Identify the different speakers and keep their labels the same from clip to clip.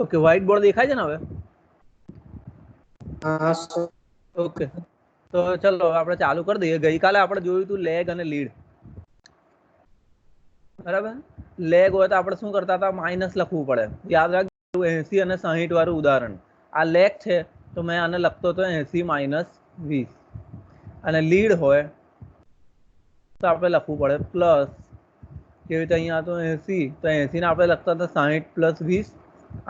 Speaker 1: Okay, white board દેખાય છે ને હવે?
Speaker 2: हाँ सर।
Speaker 1: ઓકે, તો ચલો આપણે ચાલુ કરી દઈએ. ગઈકાલે આપણે જોયું હતું લેગ અને લીડ, બરાબર. લેગ હોય તો આપણે શું કરતા હતા? માઇનસ લખવું પડે. યાદ રાખજો, 80 અને 60 વાળું ઉદાહરણ. આ લેગ છે તો મેં આને લખતો હતો 80 માઇનસ 20. અને લીડ હોય તો આપણે લખવું પડે પ્લસ. કેવી રીતે? અહીંયા તો 80, તો 80 ને આપણે લખતા હતા 60 પ્લસ 20,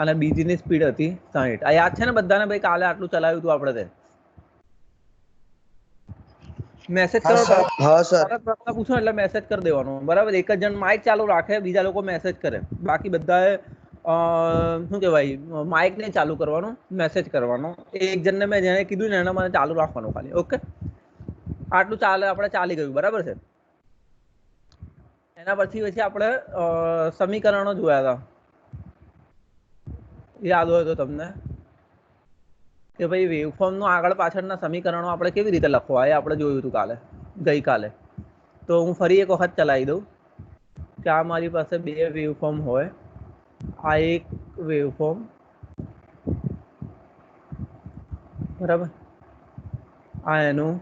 Speaker 1: અને બીજીની સ્પીડ હતી 60. આ યાદ છે ને બધાને? ભાઈ કાલે આટલું ચલાવ્યું હતું આપણે. તે મેસેજ કરો.
Speaker 2: हाँ सर।
Speaker 1: પ્રશ્ન પૂછો એટલે મેસેજ કરી દેવાનો, બરાબર. એક જ જણ માઇક ચાલુ રાખે, બીજા લોકો મેસેજ કરે. બાકી બધાએ શું કહેવાય, માઇક નહીં ચાલુ કરવાનું, મેસેજ કરવાનો. એક જણને મેં જેને કીધું ને એને મને ચાલુ રાખવાનું ખાલી. ઓકે, આટલું ચાલે, આપણે ચાલી ગયું, બરાબર છે. એના પછી આપણે સમીકરણો જોયા હતા, યાદ હોય તો તમને, કે ભાઈ વેવફોર્મ નું આગળ પાછળના સમીકરણો આપણે કેવી રીતે લખવા એ આપણે જોયું હતું કાલે, ગઈકાલે. તો હું ફરી એક વખત ચલાવી દઉં કે આ મારી પાસે બે વેવફોર્મ હોય. આ એક વેવફોર્મ, બરાબર. આ એનું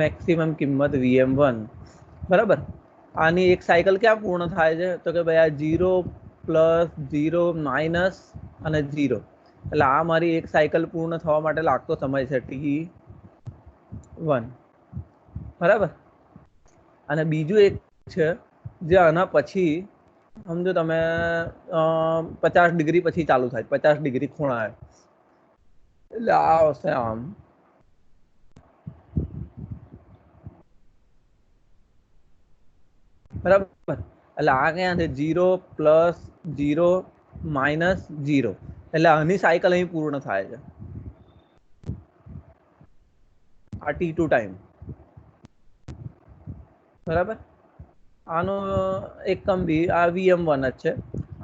Speaker 1: મેક્સિમમ કિંમત Vm1, બરાબર. આની એક સાયકલ ક્યાં પૂર્ણ થાય છે? તો કે ભાઈ આ 0 પ્લસ 0 માઇનસ અને 0. એટલે આ મારી એક સાયકલ પૂર્ણ થવા માટે લાગતો સમય છે T1, બરાબર. અને બીજું એક છે જે આના પછી સમજો તમે 50 ડિગ્રી પછી ચાલુ થાય, 50 ડિગ્રી ખૂણા. એટલે આ હશે આમ, બરાબર. એટલે આ ક્યાં છે? 0 પ્લસ 0 માઇનસ 0. એટલે આની સાયકલ અહીં પૂર્ણ થાય છે. આ T2 ટાઈમ, બરાબર. આનો એકમ બી આ Vm1 જ છે.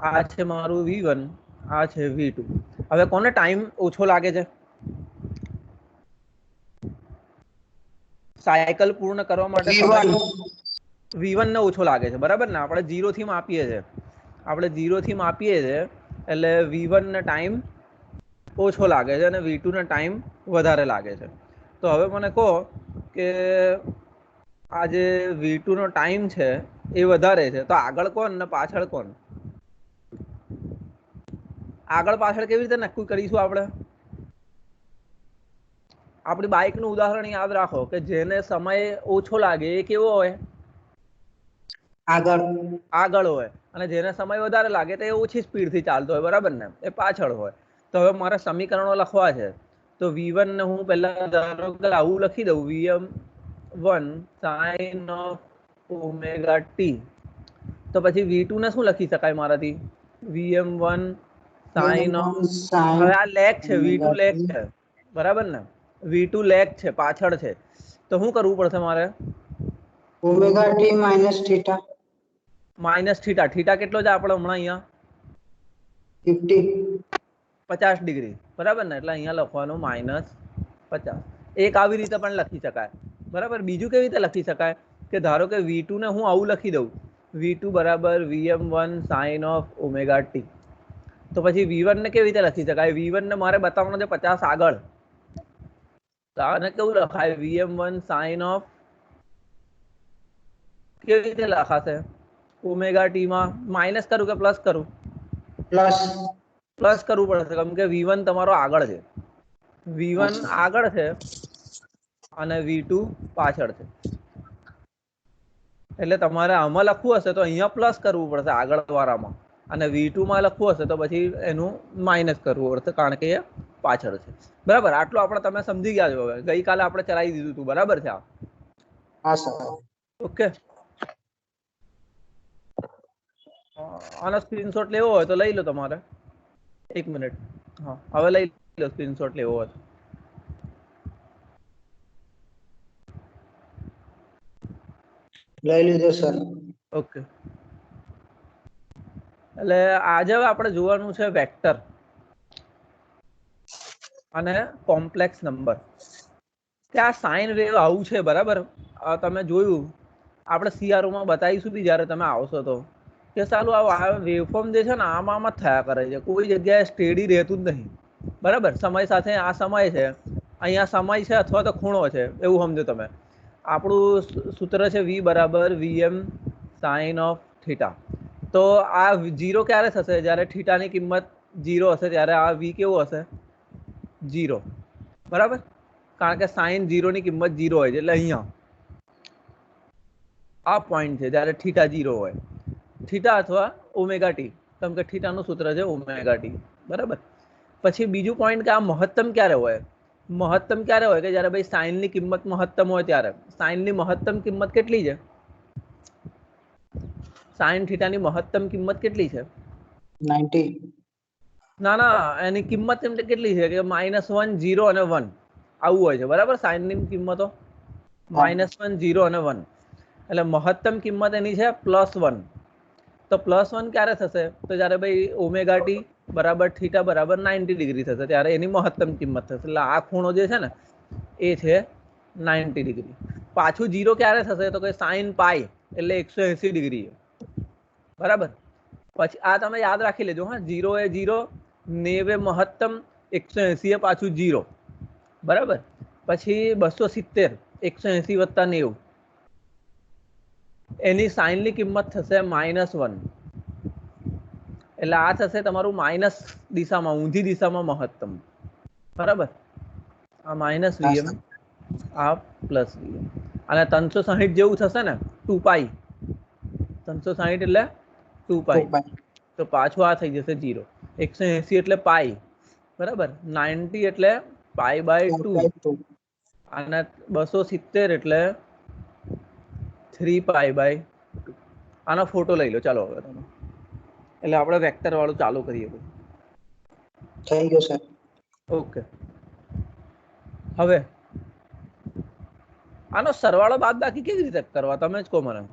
Speaker 1: આ છે મારું V1, આ છે V2. હવે કોને ટાઈમ ઓછો લાગે છે? સાયકલ પૂર્ણ કરવા માટે V1 ને ઓછો લાગે છે, બરાબર ને? આપણે 0 થી માપીએ છીએ, એટલે V1 ને ટાઈમ ઓછો લાગે છે અને V2 ને ટાઈમ વધારે લાગે છે. તો હવે મને કહો કે આ જે V2 નો ટાઈમ છે એ વધારે છે, તો આગળ કોણ ને પાછળ કોણ? આગળ પાછળ કેવી રીતે નક્કી કરીશું આપણે? આપણી બાઇક નું ઉદાહરણ યાદ રાખો કે જેને સમય ઓછો લાગે એ કેવો હોય? આગળ હોય. અને જેને સમય વધારે લાગે તો એ ઓછી સ્પીડ થી ચાલતો હોય, બરાબર ને? એ પાછળ હોય. તો હવે મારે સમીકરણો લખવા છે. તો V1 ને હું પહેલા ધારો કે આવું લખી દઉં, Vm1 sin of omega t. તો પછી V2 ને શું લખી શકાય મારાથી? Vm1 sin of, હવે આ લેગ છે, V2 લેગ છે, બરાબર ને? V2 લેગ છે, પાછળ છે. તો શું કરવું પડશે મારે?
Speaker 2: Omega T minus theta.
Speaker 1: Minus theta. Theta કેટલો છે આપણે હમણાં અહીંયા? 50 ડિગ્રી, બરાબર ને? એટલે અહીંયા લખવાનું -50. એક આવી રીતે પણ લખી શકાય, બરાબર. બીજું કેવી રીતે લખી શકાય કે ધારો કે V2 ને હું આવું લખી દઉં, V2 બરાબર Vm1 sin of omega t. તો પછી V1 ને કેવી રીતે લખી શકાય? V1 ને મારે બતાવવાનો છે 50 આગળ, તો આને કેવું લખાય? Vm1 sin of, કેવી રીતે લખાશે? ઓમેગા ટી માં માઇનસ કરું કે પ્લસ કરું? પ્લસ કરવું પડશે, કેમ કે V1 તમારો આગળ છે, V1 આગળ છે અને V2 પાછળ છે. એટલે તમારે આમાં લખવું હશે તો અહીંયા પ્લસ કરવું પડશે આગળ વાળામાં, અને V2 માં લખવું હશે તો પછી એનું માઇનસ કરવું પડશે, કારણ કે એ પાછળ છે, બરાબર. આટલું આપણે તમે સમજી ગયા છો. હવે ગઈકાલે આપણે ચલાવી દીધું હતું, બરાબર છે? ઓકે. આનો સ્ક્રીનશોટ લેવો હોય તો લઈ લો તમારે. 1 મિનિટ. હા, હવે લઈ લો સ્ક્રીનશોટ લેવો હોય.
Speaker 2: લઈ લીધો સર.
Speaker 1: ઓકે. એટલે આજે આપણે જોવાનું છે વેક્ટર અને કોમ્પ્લેક્સ નંબર. કે આ સાઇન વેવ આવું છે, બરાબર. તમે જોયું, આપણે CRO માં બતાવીશું બી જ્યારે તમે આવશો તો, કે સાલું આ વેવફોર્મ જે છે ને આમાં જ થયા કરે છે, કોઈ જગ્યાએ સ્ટેડી રહેતું જ નહીં, બરાબર. સમય સાથે આ સમય છે, અહીંયા સમય છે અથવા તો ખૂણો છે, એવું સમજો તમે. આપણું સૂત્ર છે v બરાબર vm સાઇન ઓફ થીટા. તો આ 0 ક્યારે થશે? જ્યારે થીટાની કિંમત 0 હશે ત્યારે આ v કેવું હશે? 0, બરાબર. કારણ કે સાઇન 0 ની કિંમત 0 હોય છે, એટલે અહીંયા આ પોઈન્ટ છે જ્યારે થીટા 0 હોય, થીટા અથવા ઓમેગા ટી, કેમ કે થીટાનું સૂત્ર છે ઓમેગા ટી, બરાબર. પછી બીજું પોઈન્ટ કે આ મહત્તમ ક્યારે હોય? મહત્તમ ક્યારે હોય? કે જ્યારે ભાઈ સાઇનની કિંમત મહત્તમ હોય ત્યારે. સાઇનની મહત્તમ કિંમત કેટલી છે? સાઇન થીટાની મહત્તમ કિંમત કેટલી છે?
Speaker 2: 90.
Speaker 1: ના ના, એની કિંમત કેટલી છે? કે -1, 0 અને 1 આવું હોય છે, બરાબર. સાઇનની કિંમતો -1, 0 અને 1, એટલે મહત્તમ કિંમત એની છે +1. તો +1 ક્યારે થશે? તો જ્યારે ભાઈ ઓમેગા ટી બરાબર થીટા બરાબર 90 ડિગ્રી થશે ત્યારે એની મહત્તમ કિંમત થશે. એટલે આ ખૂણો જે છે ને એ છે 90 ડિગ્રી. પાછું 0 ક્યારે થશે? તો કે સાઇન પાઈ એટલે 180 ડિગ્રી, બરાબર. પછી આ તમે યાદ રાખી લેજો, હા. 0 એ 0, 90 એ મહત્તમ, 180 એ પાછું 0, બરાબર. પછી 270, 180 વત્તા 90, એની સાઇનની કિંમત થશે -1, એટલે આ થશે તમારું માઇનસ દિશામાં, ઊંધી દિશામાં મહત્તમ, બરાબર. આ -vm, આ +vm, અને 360 જેવું થશે ને 2π, 360 એટલે 2π, તો પાછું આ થઈ જશે 0. 180 એટલે પાઈ, બરાબર. 90 એટલે π/2, અને 270 એટલે 3π/2. આનો ફોટો લઈ લો, ચાલો હવે તમે. એટલે આપણે વેક્ટર વાળું ચાલુ કરીએ.
Speaker 2: થઈ ગયું સર.
Speaker 1: ઓકે. હવે આનો સરવાળો બાદબાકી કેવી રીતે કરવા? તમે જ કહો મને.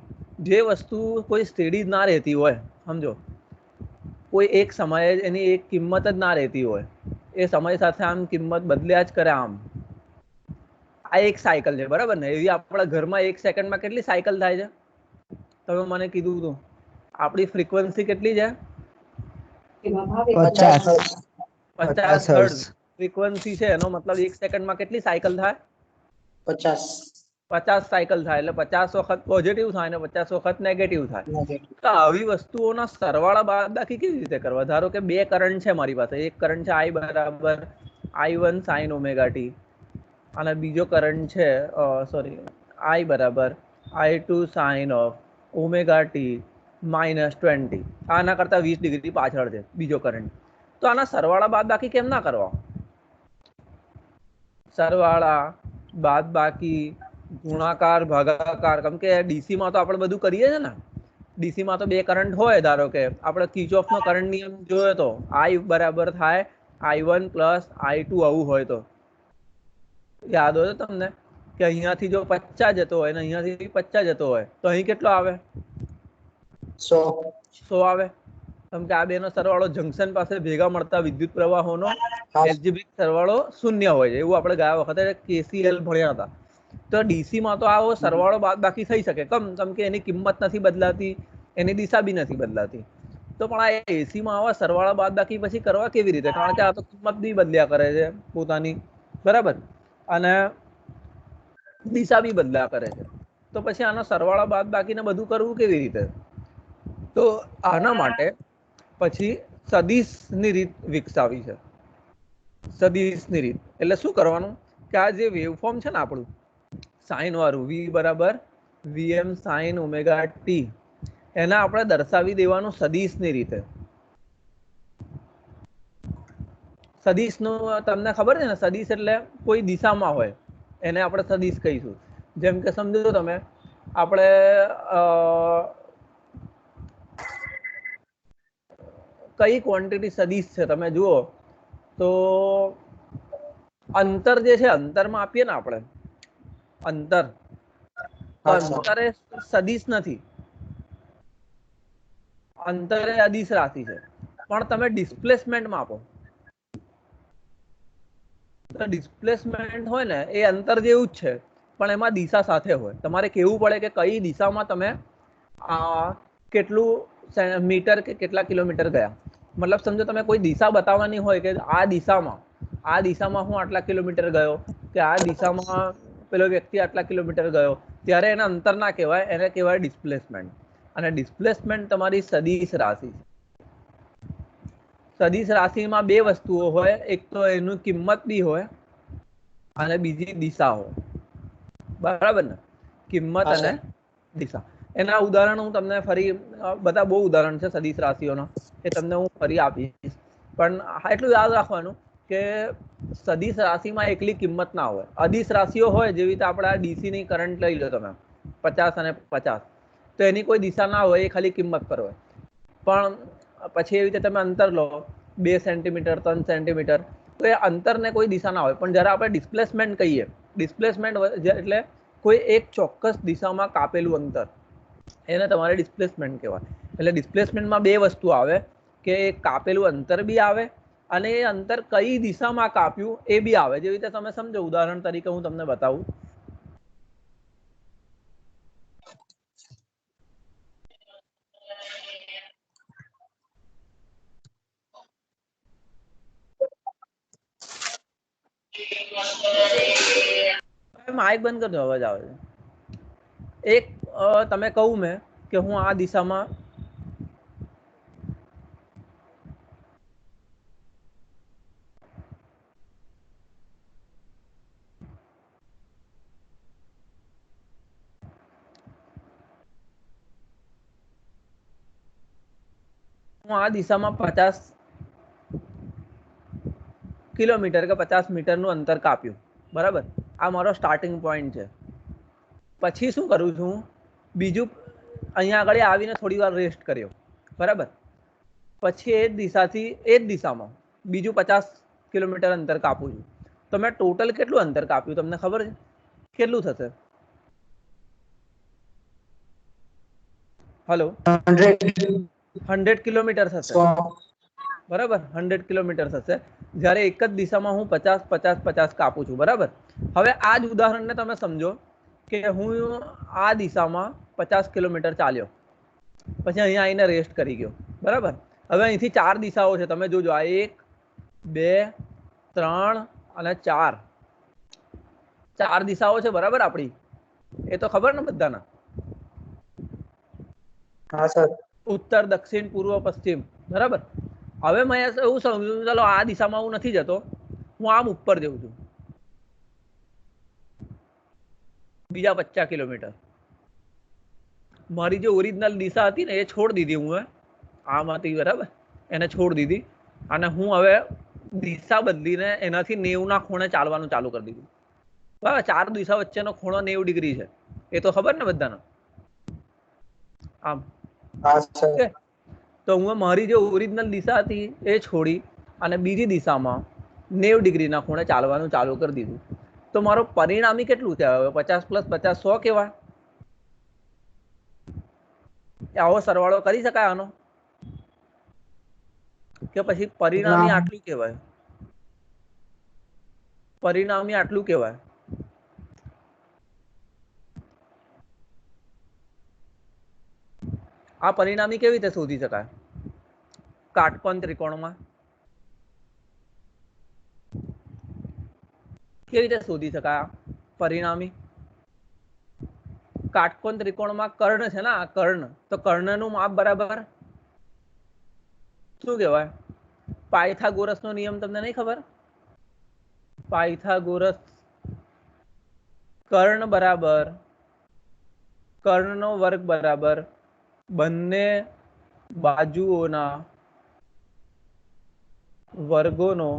Speaker 1: જે વસ્તુ કોઈ સ્ટેડી ના રહેતી હોય, સમજો, કોઈ એક સમયે એની એક કિંમત જ ના રહેતી હોય, એ સમય સાથે આમ કિંમત બદલ્યા જ કરે. આમ આ એક સાયકલ છે, બરાબર ને? એવી આપણા ઘરમાં 1 સેકન્ડમાં કેટલી સાયકલ થાય છે? તમે મને કીધું હતું. આપણી ફ્રીક્વન્સી કેટલી છે?
Speaker 2: 50
Speaker 1: હર્ટ્ઝ ફ્રીક્વન્સી છે. એનો મતલબ 1 સેકન્ડમાં કેટલી સાયકલ થાય? 50 સાયકલ થાય. એટલે 50 વખત પોઝિટિવ થાય અને 50 વખત નેગેટિવ થાય. તો આવી વસ્તુઓના સરવાળા બાદબાકી કેવી રીતે કરવા? ધારો કે 2 કરંટ છે મારી પાસે. એક કરંટ છે I બરાબર I1 sin ઓમેગા ટી, અને બીજો કરંટ છે I બરાબર I2 sin of omega T -20. આના કરતા 20 ડિગ્રી પાછળ છે બીજો કરંટ. તો આના સરવાળા બાદબાકી કેમ ના કરવા? સરવાળા બાદબાકી ગુણાકાર ભાગાકાર, કેમ કે ડીસી માં તો આપણે બધું કરીએ છીએ ને. ડીસી માં તો 2 કરંટ હોય. ધારો કે આપણે કિર્ચોફ નો કરંટ નિયમ જોયો તો I બરાબર થાય I1 + I2, આવું હોય તો યાદ હોય તો તમને કે અહીંયાથી જો 50 જતો હોય ને અહીંયાથી 50 જતો હોય તો અહીં કેટલો આવે? 100 આવે. કેમ કે આ બેનો સરવાળો જંકશન પાસે ભેગા મળતા વિદ્યુત પ્રવાહોનો એલ્જિબ્રિક સરવાળો 0 હોય છે. એવું આપણે ગયા વખતે KCL ભણ્યા હતા. તો ડીસી માં તો આવો સરવાળો બાદબાકી થઈ શકે. કેમ કે એની કિંમત નથી બદલાતી, એની દિશા બી નથી બદલાતી. તો પણ આ એસી માં આવા સરવાળા બાદબાકી પછી કરવા કેવી રીતે? કારણ કે આ તો કિંમત બી બદલ્યા કરે છે પોતાની, બરાબર, અને દિશા બી બદલ્યા કરે છે. તો પછી આનો સરવાળા બાદબાકીને બધું કરવું કેવી રીતે? તો આના માટે પછી સદિશની રીત વિકસાવી છે. સદિશની રીત એટલે શું કરવાનું? કે આ જે વેવફોર્મ છે ને આપણું સાઇન વાળું, v બરાબર vm sin ઓમેગા ટી, એને આપણે દર્શાવી દેવાનું સદિશની રીતે. સદિશનું તમને ખબર છે ને? સદિશ એટલે કોઈ દિશામાં હોય એને આપણે સદિશ કહીશું. જેમ કે સમજો તમે, આપણે કઈ ક્વોન્ટિટી સદિશ છે તમે જુઓ તો અંતર જે છે, અંતરમાં આપીએ ને આપણે અંતર, તો અંતર એ સદિશ નથી, અંતર એ અદિશ રાશિ છે. પણ તમે ડિસ્પ્લેસમેન્ટમાં આપો તો ડિસ્પ્લેસમેન્ટ હોય ને એ અંતર જેવું જ છે, પણ એમાં દિશા સાથે હોય. તમારે કહેવું પડે કે કઈ દિશામાં તમે કેટલું મીટર કે કેટલા કિલોમીટર ગયા. મતલબ સમજો તમે કોઈ દિશા બતાવવાની હોય કે આ દિશામાં હું આટલા કિલોમીટર ગયો, કે આ દિશામાં પેલો વ્યક્તિ આટલા કિલોમીટર ગયો, ત્યારે એને અંતર ના કહેવાય, એને કહેવાય ડિસ્પ્લેસમેન્ટ. અને ડિસ્પ્લેસમેન્ટ તમારી સદિશ રાશિ. સદિશ રાશિમાં બે વસ્તુઓ હોય, એક તો એનું કિંમત બી હોય અને બીજી દિશા હોય, બરાબર ને? કિંમત અને દિશા. એના ઉદાહરણ હું તમને ફરી, બધા બહુ ઉદાહરણ છે સદિશ રાશિઓના, એ તમને હું ફરી આપીશ. પણ એટલું યાદ રાખવાનું કે સદિશ રાશિમાં એકલી કિંમત ના હોય. અદિશ રાશિઓ હોય, જેવી રીતે આપણે આ ડીસી ની કરંટ લઈ લો તમે 50 અને 50, તો એની કોઈ દિશા ના હોય, એ ખાલી કિંમત પર હોય. પણ પછી એવી રીતે તમે અંતર લો 2 સેન્ટીમીટર 3 સેન્ટીમીટર, તો એ અંતરને કોઈ દિશા ના હોય. પણ જ્યારે આપણે ડિસ્પ્લેસમેન્ટ કહીએ, ડિસ્પ્લેસમેન્ટ એટલે કોઈ એક ચોક્કસ દિશામાં કાપેલું અંતર, એને તમારે ડિસ્પ્લેસમેન્ટ કહેવાય. એટલે ડિસ્પ્લેસમેન્ટમાં બે વસ્તુ આવે, કે એક કાપેલું અંતર બી આવે અને એ અંતર કઈ દિશામાં કાપ્યું એ બી આવે. જેવી રીતે તમે સમજો, ઉદાહરણ તરીકે હું તમને બતાવું. માઇક બંધ કરજો, અવાજ આવે છે. એક તમે કહું મેં કે હું આ દિશામાં હું આ દિશામાં 50 કિલોમીટર કે 50 મીટરનું અંતર કાપ્યું, બરાબર? આ મારો સ્ટાર્ટિંગ પોઈન્ટ છે. પછી શું કરું છું? બીજું અહીંયા આગળ આવીને થોડી વાર રેસ્ટ કર્યો, બરાબર? પછી એ જ દિશામાં બીજું 50 કિલોમીટર અંતર કાપું છું. તો મેં ટોટલ કેટલું અંતર કાપ્યું તમને ખબર છે? કેટલું થશે? હલો, 100 કિલોમીટર થશે, બરાબર? 100 કિલોમીટર થશે. જ્યારે એક જ દિશામાં હું 50 કાપું છું, બરાબર? હવે આ જ ઉદાહરણને તમે સમજો કે હું આ દિશામાં 50 કિલોમીટર ચાલ્યો, પછી અહીંયા આવીને રેસ્ટ કરી ગયો, બરાબર? હવે અહીંથી 4 દિશાઓ છે, તમે જોજો. આ 1 2 3 અને 4 દિશાઓ છે, બરાબર? આપણી એ તો ખબર ને બધાના?
Speaker 2: હા સર.
Speaker 1: ઉત્તર, દક્ષિણ, પૂર્વ, પશ્ચિમ, બરાબર? હવે મેં એવું સમજ્યું, ચાલો આ દિશામાં હું નથી જતો, હું આમ ઉપર જઉં છું બીજા 50 કિલોમીટર. મારી જે ઓરિજિનલ દિશા હતી ને એ છોડી દીધી હું, આમ હતી, બરાબર? એને છોડી દીધી અને હું હવે દિશા બદલીને એનાથી 90 ના ખૂણે ચાલવાનું ચાલુ કરી દીધું, બરાબર? 4 દિશા વચ્ચેનો ખૂણો 90 ડિગ્રી છે, એ તો ખબર ને બધાને? આમ. તો હું મારી જે ઓરિજિનલ દિશા હતી એ છોડી અને બીજી દિશામાં 90 ડિગ્રીના ખૂણે ચાલવાનું ચાલુ કરી દીધું. તો મારો પરિણામી કેટલું થયા? હવે 50 + 50 100 કહેવાય. આવો સરવાળો કરી શકાય આનો? કે પછી પરિણામી આટલું કહેવાય? પરિણામી આટલું કહેવાય. આ પરિણામી કેવી રીતે શોધી શકાય? કાટકોણ ત્રિકોણમાં કેવી રીતે શોધી શકાય પરિણામી? કાટકોણ ત્રિકોણમાં કર્ણ છે ને, આ કર્ણ, તો કર્ણનું માપ બરાબર શું કહેવાય? પાયથાગોરસ નો નિયમ તમને નહીં ખબર? પાયથાગોરસ કર્ણ બરાબર કર્ણનો વર્ગ બરાબર બંને બાજુઓના વર્ગોનો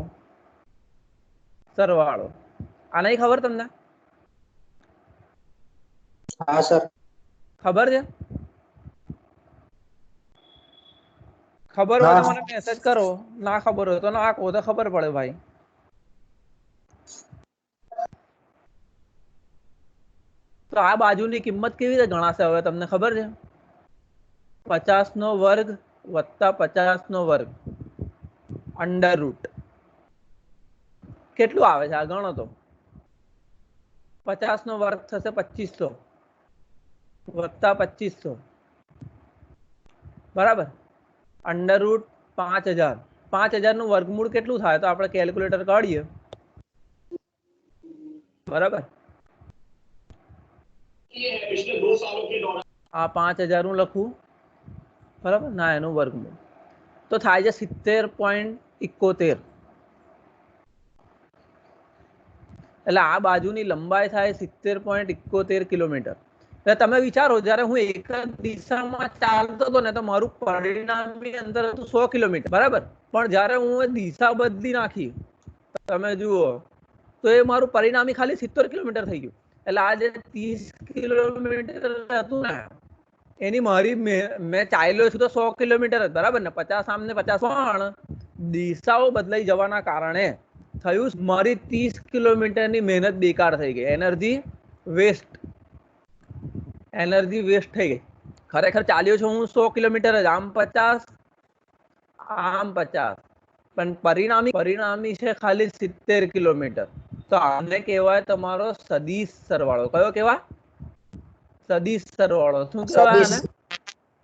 Speaker 1: સરવાળો. આ નહીં ખબર તમને?
Speaker 2: હા સર.
Speaker 1: ખબર છે? ખબર હોય તો મને મેસેજ કરો, ના ખબર હોય તો ના કહો, તો ખબર પડે ભાઈ. તો આ બાજુની કિંમત કેવી રીતે ગણાશે હવે તમને ખબર છે? 50 નો વર્ગ વત્તા 50 નો વર્ગ √ કેટલું આવે છે? આ ગણો તો. 50 નો વર્ગ થશે 2500 વત્તા 2500, બરાબર, √5000 5000 નું વર્ગમૂળ કેટલું થાય? તો આપણે કેલ્ક્યુલેટર કાઢીએ, બરાબર। આ 5000 હું લખું, બરાબર ના, એનું વર્ગમૂળ તો થાય છે 70.71। એટલે આ બાજુની લંબાઈ થાય 70.71 કિલોમીટર। એટલે તમે વિચારો, જ્યારે હું એક જ દિશામાં ચાલતો હતો ને તો મારું પરિણામી અંતર હતું 100 કિલોમીટર, બરાબર। પણ જ્યારે હું દિશા બદલી નાખી, તમે જુઓ તો એ મારું પરિણામી ખાલી 70 કિલોમીટર થઈ ગયું। એટલે આ જે 30 કિલોમીટર હતું ને, એની મારી મેં ચાલ્યો છું તો 100 કિલોમીટર જ, બરાબર ને, 50 સામને 50, પણ દિશાઓ બદલાઈ જવાના કારણે થયું મારી 30 કિલોમીટરની મહેનત બેકાર થઈ ગઈ, એનર્જી વેસ્ટ થઈ ગઈ। ખરેખર ચાલ્યો છું હું 100 કિલોમીટર જ, આમ 50 આમ 50, પણ પરિણામી છે ખાલી 70 કિલોમીટર। તો આને કહેવાય તમારો સદિશ સરવાળો। કયો કહેવાય? સદિશ સરવાળો। શું કહેવાય આને?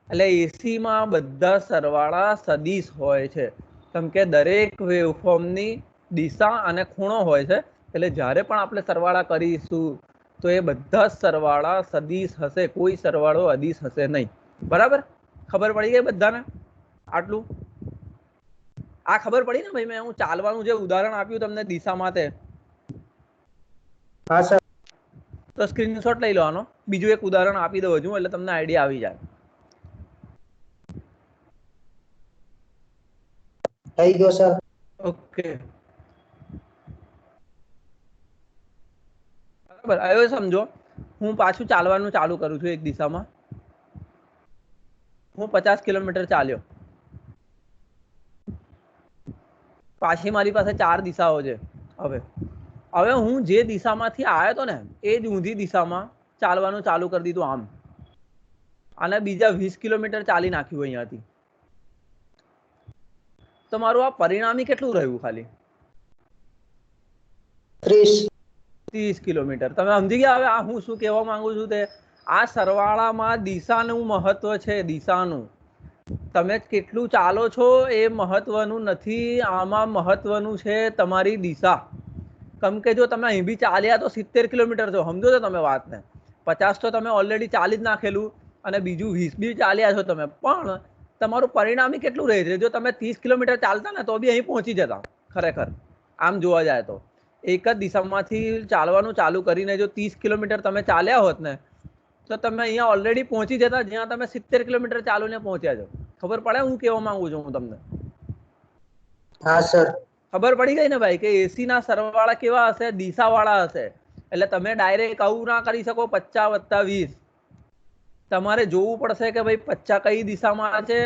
Speaker 1: એટલે એસી માં બધા સરવાળા સદિશ હોય છે, કેમ કે દરેક વેવફોર્મની દિશા અને ખૂણો હોય છે। એટલે જ્યારે પણ આપણે સરવાળા કરીશું તો એ બધા સરવાળા સદિશ હશે, કોઈ સરવાળો અદિશ હશે નહીં, બરાબર। ખબર પડી ગઈ બધાને? આટલું આ ખબર પડી ને ભાઈ? મેં હું ચાલવાનું જે ઉદાહરણ આપ્યું તમને દિશામાં, તે
Speaker 2: હા સર।
Speaker 1: તો સ્ક્રીનશોટ લઈ લેવાનો, બીજું એક ઉદાહરણ આપી દઉં છું એટલે તમને આઈડિયા આવી જાય।
Speaker 2: થઈ ગયો સર।
Speaker 1: ઓકે, બરાબર। હવે સમજો, હું પાછું ચાલવાનું ચાલુ કરું છું એક દિશામાં, હું 50 કિલોમીટર ચાલ્યો, પાછી મારી પાસે 4 દિશાઓ છે। હવે હું જે દિશામાંથી આવ્યો હતો ને, એ જ ઊંધી દિશામાં ચાલવાનું ચાલુ કરી દીધું આમ, અને બીજા 20 કિલોમીટર ચાલી નાખ્યું અહીંયાથી, તો મારું આ પરિણામી કેટલું રહ્યું? ખાલી 30 કિલોમીટર। તમે સમજી ગયા? હવે આ હું શું કહેવા માંગુ છું તે, આ સરવાળામાં દિશાનું મહત્વ છે, દિશાનું। તમે કેટલું ચાલો છો એ મહત્વનું નથી, આમાં મહત્વનું છે તમારી દિશા। કેમ કે જો તમે અહીં બી ચાલ્યા તો 70 કિલોમીટર છો, સમજો છો તમે વાતને? 50 તો તમે ઓલરેડી ચાલી જ નાખેલું, અને બીજું 20 બી ચાલ્યા છો તમે, પણ તમારું પરિણામી કેટલું રહે છે? જો તમે 30 કિલોમીટર ચાલતા ને તો બી અહીં પહોંચી જતા, ખરેખર આમ જોવા જાય તો। એક જ દિશામાંથી ચાલવાનું ચાલુ કરીને જો 30 કિલોમીટર તમે ચાલ્યા હોત ને, તો તમે અહીંયા ઓલરેડી પહોંચી જતા જ્યાં તમે 70 કિલોમીટર ચાલીને પહોંચ્યા છો। ખબર પડે હું કહેવા માંગુ છું હું તમને?
Speaker 2: હા સર।
Speaker 1: ખબર પડી ગઈ ને ભાઈ કે એસી ના સરવાળા કેવા હશે? દિશાવાળા હશે। એટલે તમે ડાયરેક્ટ આવું ના કરી શકો 50 + 20, તમારે જોવું પડશે કે ભાઈ 50 કઈ દિશામાં છે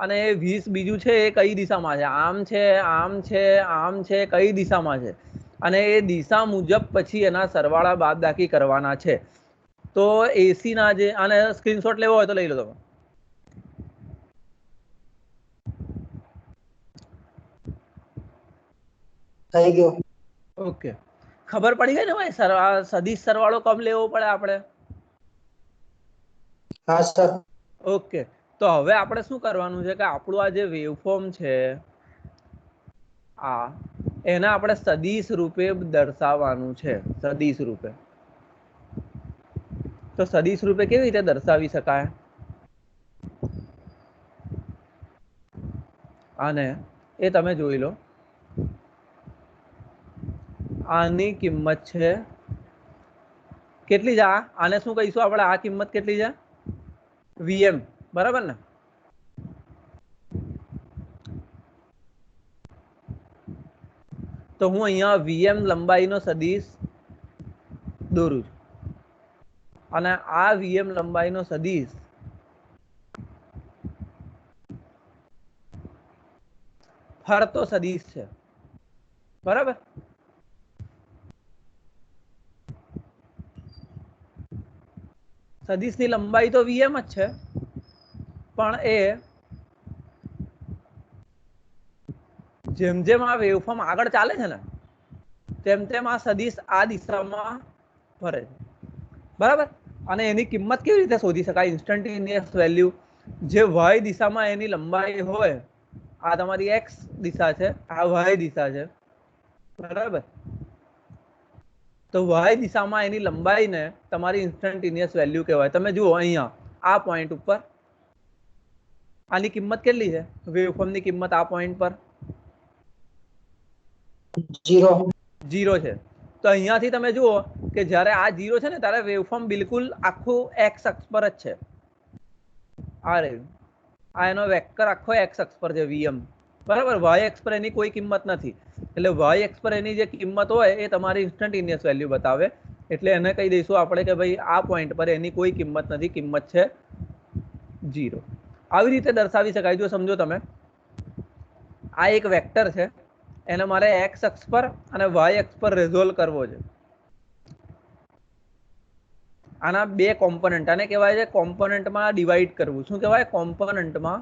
Speaker 1: અને 20 બીજું છે એ કઈ દિશામાં છે, આમ છે, આમ છે, આમ છે, કઈ દિશામાં છે, અને એ દિશા મુજબ પછી એના સરવાળા બાદબાકી કરવાના છે। તો એસી ના જે, આને સ્ક્રીનશોટ લેવો હોય તો લઈ લો તમે।
Speaker 2: થઈ ગયો।
Speaker 1: ઓકે, ખબર પડી ગઈ ને ભાઈ? સદિશ સરવાળો કબ લેવો પડે આપણે?
Speaker 2: હા સર।
Speaker 1: ઓકે, તો હવે આપણે શું કરવાનું છે કે આપણું આ જે વેવફોર્મ છે, આ એને આપણે સદિશ રૂપે દર્શાવવાનું છે, સદિશ રૂપે। તો સદિશ રૂપે કેવી રીતે દર્શાવી શકાય? આને એ તમે જોઈ લો, આની કિંમત છે કેટલી છે? આને શું કહીશું આપણે? આ કિંમત કેટલી છે? Vm, બરાબર ને? તો હું અહીંયા Vm લંબાઈનો સદિશ દોરું છું, અને આ Vm લંબાઈનો સદિશ ફરતો સદિશ છે, બરાબર? સદિશની લંબાઈ તો Vm જ છે, પણ એ જેમ જેમ આ વેવફોર્મ આગળ ચાલે છે ને, તેમ તેમ આ સદિશ આ દિશામાં ફરે છે, બરાબર? અને એની કિંમત કેવી રીતે શોધી શકાય? ઇન્સ્ટન્ટેનિયસ વેલ્યુ જે y દિશામાં એની લંબાઈ હોય, આ તમારી x દિશા છે, આ y દિશા છે, બરાબર. તો y દિશામાં એની લંબાઈને તમારી ઇન્સ્ટન્ટેનિયસ વેલ્યુ કહેવાય. તમે જુઓ અહીંયા આ પોઈન્ટ ઉપર આની કિંમત કેટલી છે? વેવફોર્મની કિંમત આ પોઈન્ટ પર 0 છે. તો અહીંયાથી તમે જુઓ કે જ્યારે આ 0 છે ને ત્યારે વેવફોર્મ બિલકુલ આખું x અક્ષ પર જ છે. આ રહ્યું, આ એનો વેક્ટર આખો x અક્ષ પર છે vm, બરાબર. y અક્ષ પર એની કોઈ કિંમત નથી, એટલે y અક્ષ પર એની જે કિંમત હોય એ તમારી ઇન્સ્ટન્ટેનિયસ વેલ્યુ બતાવે. એટલે એને કહી દઈશું આપણે કે ભાઈ આ પોઈન્ટ પર એની કોઈ કિંમત નથી, કિંમત છે 0. આવી રીતે દર્શાવી શકાય. જો સમજો તમે, આ એક વેક્ટર છે, એને મારે x અક્ષ પર અને y અક્ષ પર રેઝોલ્વ કરવો છે. આના બે કોમ્પોનન્ટ, આને કહેવાય છે કોમ્પોનન્ટમાં ડિવાઈડ કરવું. શું કહેવાય? કોમ્પોનન્ટમાં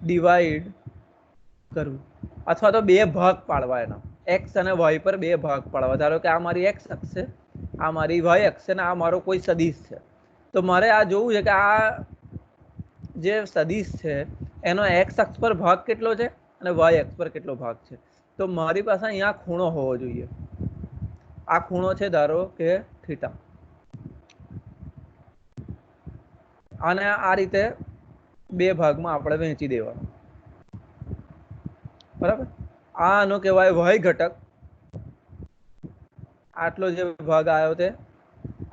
Speaker 1: ડિવાઈડ કરવું, અથવા તો બે ભાગ પાડવા. એના x અને y પર બે ભાગ પાડવા. ધારો કે આ મારી x અક્ષ છે, આ મારી y અક્ષ છે, અને આ મારો કોઈ સદિશ છે. તો મારે આ જોવું છે કે આ જે સદિશ છે એનો x અક્ષ પર ભાગ કેટલો છે અને y અક્ષ પર કેટલો ભાગ છે. તો મારી પાસે અહીંયા ખૂણો હોવો જોઈએ. આ ખૂણો છે ધારો કે થીટા. આને આ રીતે બે ભાગમાં આપણે વહેંચી દેવાનું, બરાબર. આનો કહેવાય y ઘટક, આટલો જે ભાગ આવ્યો તે,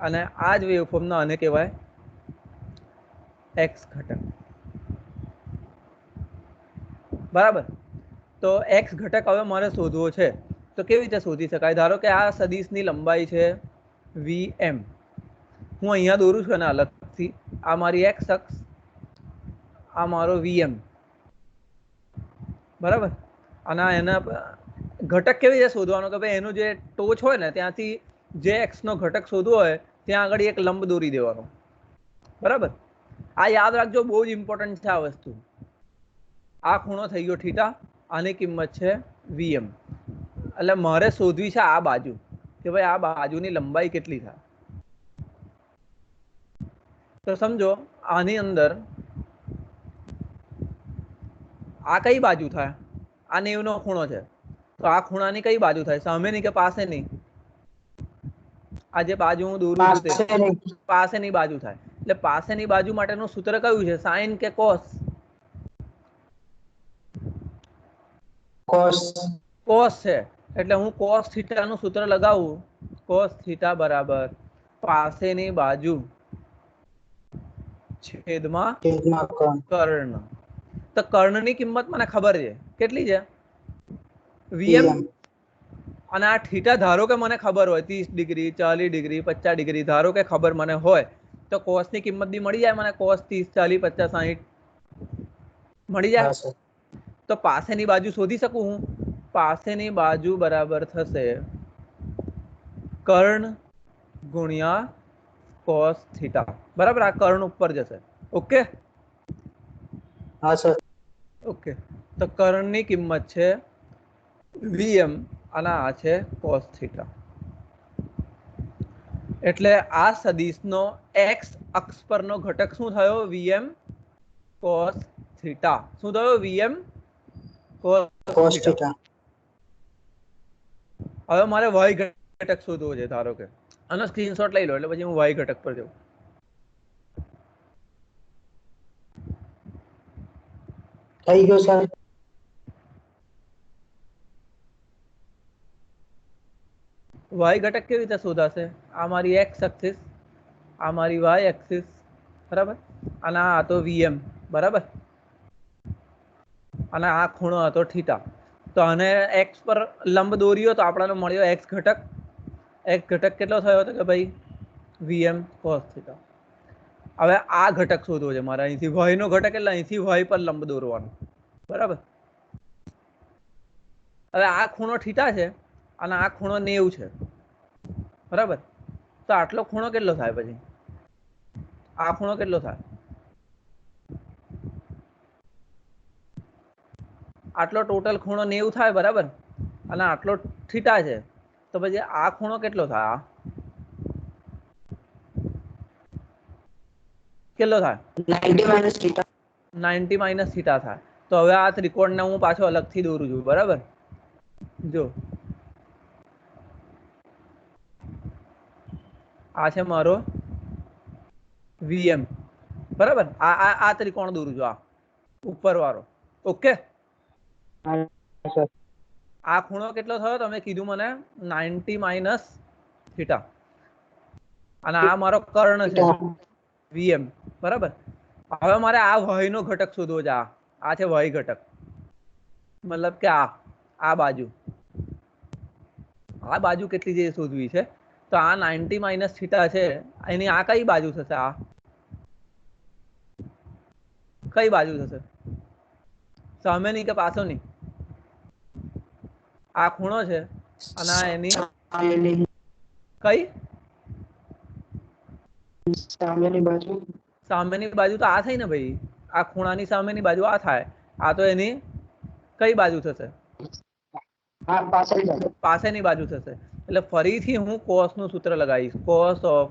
Speaker 1: અને આ જ વેવફોર્મનો આને કહેવાય x ઘટક, બરાબર. તો x ઘટક હવે મારે શોધવો છે. તો કેવી રીતે શોધી શકાય? ધારો કે આ સદિશની લંબાઈ છે vm. હું અહીંયા દોરું છું અને અલગથી, આ મારી x અક્ષ, આ મારો vm, બરાબર. અને એના ઘટક કેવી રીતે શોધવાનો કે ભાઈ એનું જે ટોચ હોય ને ત્યાંથી જે x નો ઘટક શોધવો હોય ત્યાં આગળ એક લંબ દોરી દેવાનો, બરાબર. આ યાદ રાખજો, બહુ જ ઇમ્પોર્ટન્ટ છે આ વસ્તુ. આ ખૂણો થઈ ગયો થીટા, આની કિંમત છે vm. એટલે મારે શોધવી છે આ બાજુ, કે ભાઈ આ બાજુની લંબાઈ કેટલી થાય. તો સમજો આની અંદર આ કઈ બાજુ થાય? આ 90 નો ખૂણો છે, તો આ ખૂણાની કઈ બાજુ થાય? સામેની કે પાસેની? આ જે બાજુ હું દોરું છું તે પાસેની બાજુ થાય. એટલે પાસેની બાજુ માટેનું સૂત્ર કયું છે? સાઇન કે કોસ? કોસ છે. એટલે હું કોસ થીટા નું સૂત્ર લગાવું. કોસ થીટા બરાબર પાસેની બાજુ છેદમાં કર્ણ. તો કર્ણની કિંમત મને ખબર છે, કેટલી છે? vm. અને આ થીટા ધારો કે મને ખબર હોય 30 ડિગ્રી, 40 ડિગ્રી, 50 ડિગ્રી, ધારો કે ખબર મને હોય, તો કોસની કિંમત બી મળી જાય મને. કોસ 30, 40, 50, 60 મળી જાય. તો પાસેની બાજુ શોધી શકું હું. પાસેની બાજુ બરાબર થશે કર્ણ ગુણ્યા કોસ થીટા, બરાબર. આ કર્ણ ઉપર જશે. ઓકે,
Speaker 2: હા સર.
Speaker 1: ઓકે. તો કર્ણની કિંમત છે vm અને આ છે કોસ થીટા. એટલે આ સદિશનો x અક્ષ પરનો ઘટક શું થયો? vm cos theta. શું થયો? vm cos theta. હવે મારે y ઘટક શોધવો છે. ધારો કે આનો સ્ક્રીનશોટ લઈ લો, એટલે પછી હું y ઘટક પર જાઉં.
Speaker 2: થઈ ગયો સર.
Speaker 1: y ઘટક કેવી રીતે શોધાશે? આ મારી x એક્સિસ, આ મારી y એક્સિસ, બરાબર. અને આ હતો vm, બરાબર. અને આ ખૂણો હતો થીટા. તો આને x પર લંબ દોર્યો તો આપણને મળ્યો x ઘટક. x ઘટક કેટલો થયો હતો કે ભાઈ vm cos થીટા. હવે આ ઘટક શોધવો છે મારે. અહીંથી y નો ઘટક એટલે અહીંથી y પર લંબ દોરવાનો, બરાબર. હવે આ ખૂણો થીટા છે અને આ ખૂણો 90 છે, બરાબર. તો આટલો ખૂણો કેટલો થાય? પછી આ ખૂણો કેટલો થાય? આટલો ટોટલ ખૂણો 90 થાય, બરાબર. અને આટલો થીટા છે, તો પછી આ ખૂણો કેટલો થાય? કેટલો થાય
Speaker 2: 90 માઇનસ થીટા
Speaker 1: 90 માઇનસ થીટા થાય. તો હવે આ ત્રિકોણને હું પાછો અલગથી દોરું છું, બરાબર. જો આ છે મારો વીએમ, બરાબર. આ ત્રિકોણ દોરું છું, આ ઉપર વાળો. ઓકે, આ ખૂણો કેટલો થયો તમે કીધું મને 90 માઇનસ થીટા, અને આ મારો કર્ણ છે વીએમ, બરાબર. હવે મારે આ y નો ઘટક શોધવો છે. આ છે y ઘટક, મતલબ કે આ બાજુ કેટલી છે શોધવી છે. તો આ 90 માઇનસ થીટા છે, એની આ કઈ બાજુ થશે? આ કઈ બાજુ થશે? સામેની કે પાછળની? આ ખૂણો છે અને આ એની કઈ
Speaker 2: સામેની બાજુ.
Speaker 1: સામેની બાજુ તો આ થઈ ને ભાઈ, આ ખૂણાની સામેની બાજુ આ થાય. આ તો એની કઈ બાજુ થશે? પાસેની બાજુ થશે. એટલે ફરીથી હું cos નું સૂત્ર લગાવીશ. cos of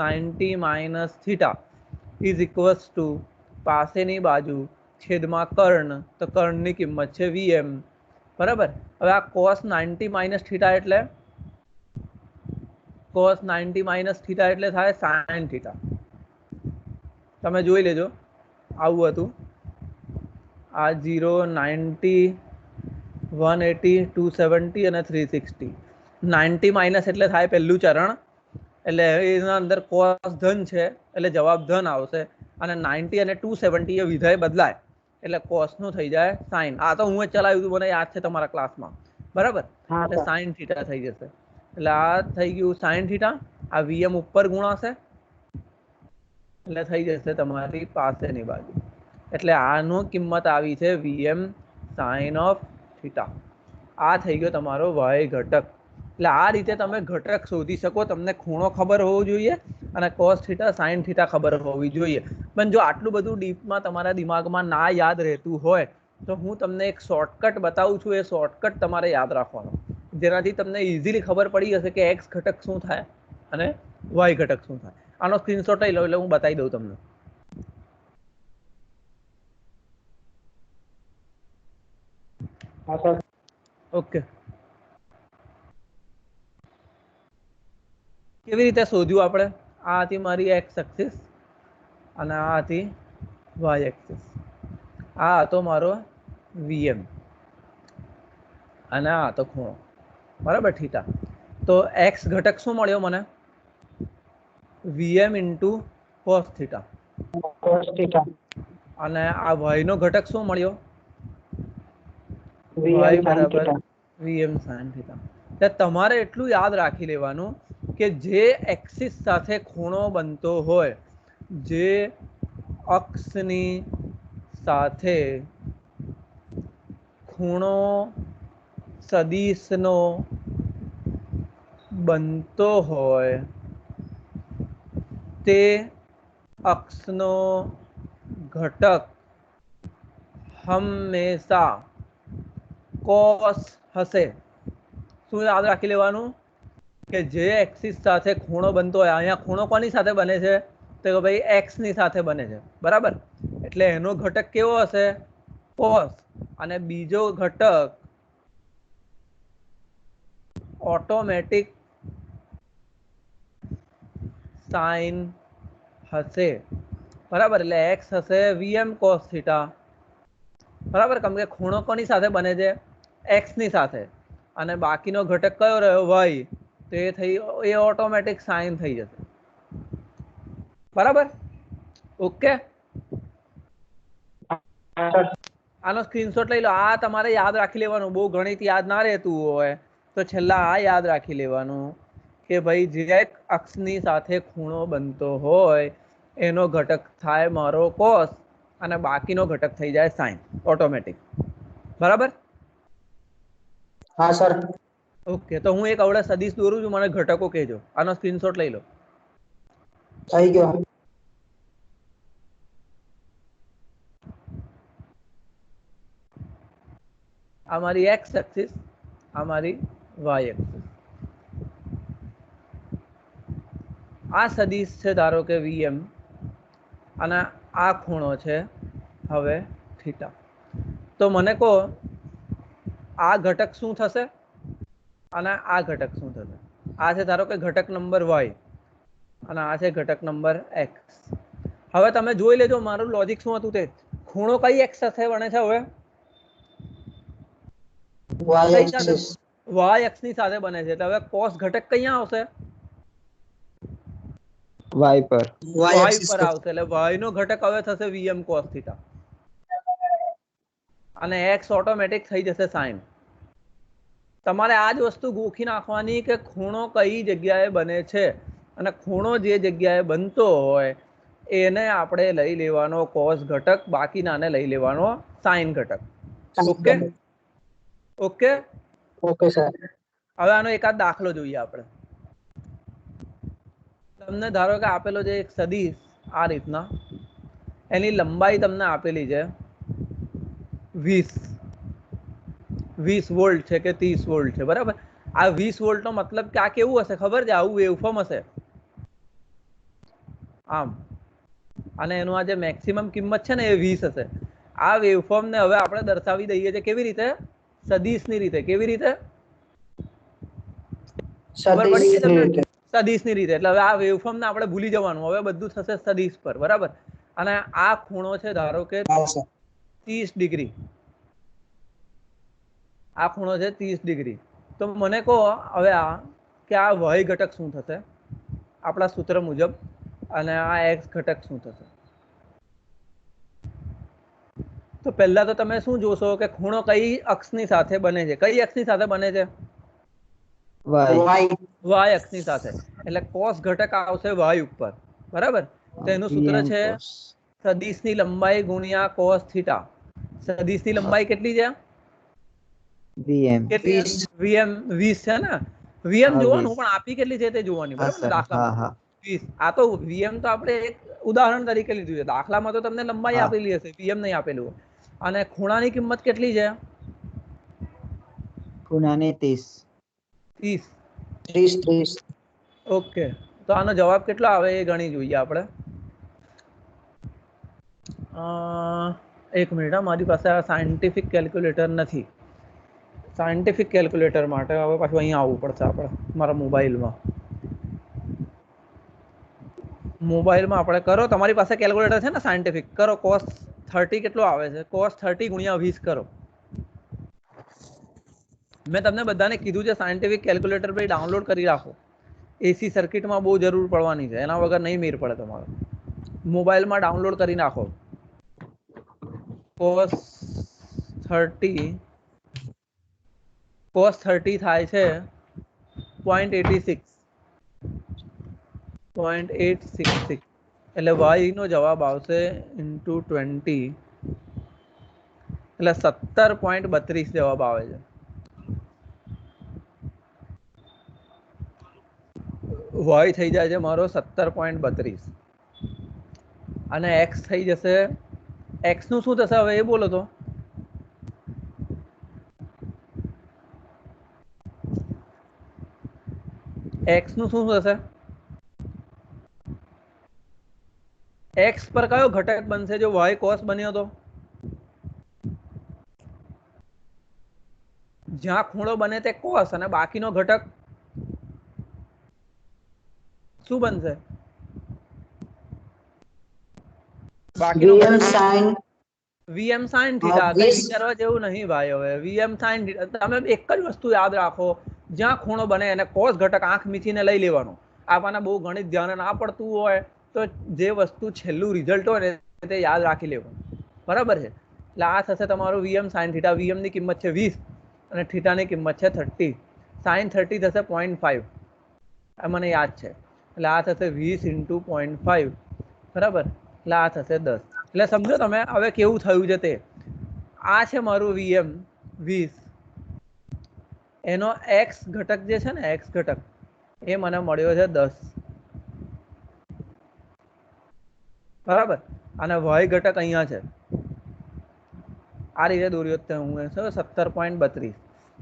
Speaker 1: 90 minus theta is equals to પાસેની બાજુ છેદમાં કર્ણ. તો કર્ણની કિંમત છે વીએમ, બરાબર. હવે આ cos 90 માઇનસ થીટા એટલે cos 90 માઇનસ થીટા એટલે થાય sin થીટા. તમે જોઈ લેજો, આવું હતું. આ 0, 90, 180, 270 અને 360. 90 માઇનસ એટલે થાય પહેલું ચરણ, એટલે એના અંદર cos ધન છે એટલે જવાબ ધન આવશે. અને 90 અને 270 એ વિધેય બદલાય એટલે cos નું થઈ જાય sin. આ તો હું જ ચલાવ્યું હતું, મને યાદ છે તમારા ક્લાસમાં, બરાબર. એટલે sin થીટા થઈ જશે. એટલે આ થઈ ગયું sin થીટા. આ વીએમ ઉપર ગુણાશે એટલે થઈ જશે તમારી પાસેની બાજુ. એટલે આનો કિંમત આવી છે વીએમ સાઇન ઓફ થીટા. આ થઈ ગયો તમારો y ઘટક. એટલે આ રીતે તમે ઘટક શોધી શકો. તમને ખૂણો ખબર હોવો જોઈએ અને cos થીટા sin થીટા ખબર હોવી જોઈએ. પણ જો આટલું બધું ડીપમાં તમારા દિમાગમાં ના યાદ રહેતું હોય તો હું તમને એક શોર્ટકટ બતાવું છું. એ શોર્ટકટ તમારે યાદ રાખવાનો, જેનાથી તમને ઇઝીલી ખબર પડી જશે કે x ઘટક શું થાય અને y ઘટક શું થાય. આનો સ્ક્રીનશોટ લઈ લો એટલે હું બતાવી દઉં તમને. ઓકે, કેવી રીતે શોધ્યું આપણે? આ હતી મારી x એક્સિસ અને આ હતી y એક્સિસ. આ હતો મારો વીએમ અને આ હતો ખૂણો, બરાબર, થીટા. તો x ઘટક શું મળ્યો મને? VM into cos theta. અને આ y નો ઘટક શું મળ્યો? y બરાબર વીએમ sin થીટા. એટલે તમારે એટલું યાદ રાખી લેવાનું કે જે એક્સિસ સાથે ખૂણો બનતો હોય, જે અક્ષની સાથે ખૂણો સદિશનો બનતો હોય તે અક્ષનો ઘટક હંમેશા cos હશે. શું યાદ રાખી લેવાનું? કે જે એક્સિસ સાથે ખૂણો બનતો હોય, અહીંયા ખૂણો કોની સાથે બને છે? તો ભાઈ x ની સાથે બને છે, બરાબર. એટલે એનો ઘટક કેવો હશે? cos. અને બીજો ઘટક ઓટોમેટિક sin હશે, બરાબર. એટલે x હશે વીએમ cos થીટા, બરાબર. કેમ કે ખૂણો કોની સાથે બને છે? x ની સાથે. અને બાકીનો ઘટક કયો રહ્યો? y. તો એ ઓટોમેટિક sin થઈ જશે, બરાબર. ઓકે, આનો સ્ક્રીનશોટ લઈ લો. આ તમારે યાદ રાખી લેવાનું. બહુ ગણિત યાદ ના રહેતું હોય તો છેલ્લા આ યાદ રાખી લેવાનું કે ભાઈ જે અક્ષની સાથે ખૂણો બનતો હોય એનો ઘટક થાય મારો cos અને બાકીનો ઘટક થઈ જાય sin ઓટોમેટિક, બરાબર.
Speaker 2: હા સર.
Speaker 1: ઓકે, તો હું એક અવળે સદિશ દોરું છું, મને ઘટકો કહેજો. આનો સ્ક્રીનશોટ લઈ લો.
Speaker 2: થઈ ગયો.
Speaker 1: આ મારી x એક્સિસ, આ મારી y એક્સિસ. આ સદિશ છે ધારો કે વીએમ અને આ ખૂણો છે હવે થીટા. તો મને કહો આ ઘટક શું થશે અને આ ઘટક શું થશે? આ છે ધારો કે ઘટક નંબર y અને આ છે ઘટક નંબર x. હવે તમે જોઈ લેજો મારું લોજિક શું હતું તે. ખૂણો કઈ x સાથે બને છે હવે?
Speaker 2: y
Speaker 1: કઈ સાથે?
Speaker 2: axis
Speaker 1: y અક્ષ ની સાથે બને છે. એટલે હવે cos ઘટક કયા આવશે?
Speaker 3: y પર.
Speaker 2: y
Speaker 1: y
Speaker 2: axis
Speaker 1: પર
Speaker 2: પર
Speaker 1: આવશે. એટલે y નો ઘટક હવે થશે vm cos થીટા અને x ઓટોમેટિક થઈ જશે sin. તમારે આ જ વસ્તુ ગોખી નાખવાની કે ખૂણો કઈ જગ્યાએ બને છે અને ખૂણો જે જગ્યાએ બનતો હોય એને આપણે લઈ લેવાનો cos ઘટક, બાકીનાને લઈ લેવાનો sin ઘટક. Okay okay
Speaker 2: okay sir.
Speaker 1: હવે આનો એકાદ દાખલો જોઈએ આપણે. તમને ધારો કે આપેલો છે એક સદિશ આ રીતના, એની લંબાઈ તમને આપેલી છે 20 વોલ્ટ છે કે 30 વોલ્ટ છે, બરાબર. આ 20 વોલ્ટ નો મતલબ કે આ કેવું હશે ખબર છે? આવું વેવફોર્મ હશે આમ, અને એનું આ જે મેક્સિમમ કિંમત છે ને એ 20 હશે. આ વેવફોર્મ ને હવે આપણે દર્શાવી દઈએ છીએ કેવી રીતે? સદિશની રીતે. કેવી રીતે? ખબર પડી કે તમને? સદિશની રીતે. એટલે હવે આ વેવફોર્મ ને આપણે ભૂલી જવાનું, હવે બધું થશે સદિશ પર, બરાબર. અને આ ખૂણો છે ધારો કે 30 ડિગ્રી. આ ખૂણો છે 30 ડિગ્રી. તો મને કહો હવે આ કે આ y ઘટક શું થશે આપણા સૂત્ર મુજબ અને આ x ઘટક શું થશે? તો પહેલા તો તમે શું જોશો કે ખૂણો કઈ અક્ષની સાથે બને છે? કઈ અક્ષની સાથે બને છે? y અક્ષની સાથે. એટલે cos ઘટક આવશે y ઉપર, બરાબર. તો એનું સૂત્ર છે સદિશની લંબાઈ ગુણ્યા cos થીટા. સદિશની લંબાઈ કેટલી છે?
Speaker 3: vm.
Speaker 1: vm 20 છે ને? vm જોવાનું પણ આપી કેટલી છે તે જોવાની, બરાબર. દાખલામાં 20. આ તો vm તો આપણે એક ઉદાહરણ તરીકે લીધું છે. દાખલામાં તો તમને લંબાઈ આપેલી હશે, vm નહીં આપેલું. અને ખૂણાની કિંમત કેટલી છે?
Speaker 3: ખૂણાની
Speaker 2: 30.
Speaker 1: ઓકે. તો આનો જવાબ કેટલો આવે એ ગણી જોઈએ આપણે. એક મિનિટ, મારી પાસે આ સાયન્ટિફિક કેલ્ક્યુલેટર નથી. સાયન્ટિફિક કેલ્ક્યુલેટર માટે હવે પાછું અહીંયા આવવું પડશે આપણે મારા મોબાઈલમાં આપણે કરો. તમારી પાસે કેલ્ક્યુલેટર છે ને સાયન્ટિફિક? કરો. cos 30 કેટલો આવે છે? cos 30 ગુણ્યા 20 કરો. મેં તમને બધાને કીધું છે સાયન્ટિફિક કેલ્ક્યુલેટર ભાઈ ડાઉનલોડ કરી રાખો. એસી સર્કિટમાં બહુ જરૂર પડવાની છે, એના વગર નહીં મેર પડે તમારો. મોબાઈલમાં ડાઉનલોડ કરી નાખો. cos 30 થાય છે 0.866. એટલે y નો જવાબ આવશે ઇન્ટુ 20 એટલે 17.32 જવાબ આવે છે. y થઈ જાય છે મારો 17.32 અને x થઈ જશે. x નું શું થશે હવે એ બોલો તો? x નું શું થશે? x પર કયો ઘટક બનશે જો y cos બન્યો તો? જ્યાં ખૂણો બને તે cos અને બાકીનો ઘટક શું બનશે? બાકીનો vm sin થીટા. કઈ વિચારવા જેવું નહીં ભાઈ. હવે vm sin થીટા તમે એક જ વસ્તુ યાદ રાખો, જ્યાં ખૂણો બને એને cos ઘટક આંખ મીચીને લઈ લેવાનો. આપણને બહુ ગણિત ધ્યાન ના પડતું હોય તો જે વસ્તુ છેલ્લું રિઝલ્ટ હોય ને તે યાદ રાખી લેવું, બરાબર છે. એટલે આ થશે તમારું vm sin થીટા. vm ની કિંમત છે 20 અને થીટાની કિંમત છે 30. sin 30 થશે 0.5, આ મને યાદ છે. એટલે આ થશે 20 × 0.5, બરાબર. એટલે આ થશે 10. એટલે સમજો તમે હવે કેવું થયું છે તે. આ છે મારું vm 20, એનો x ઘટક જે છે ને x ઘટક એ મને મળ્યો છે 10, બરાબર. અને y ઘટક અહીંયા છે, આ રીતે દોર્યો હું 17.32.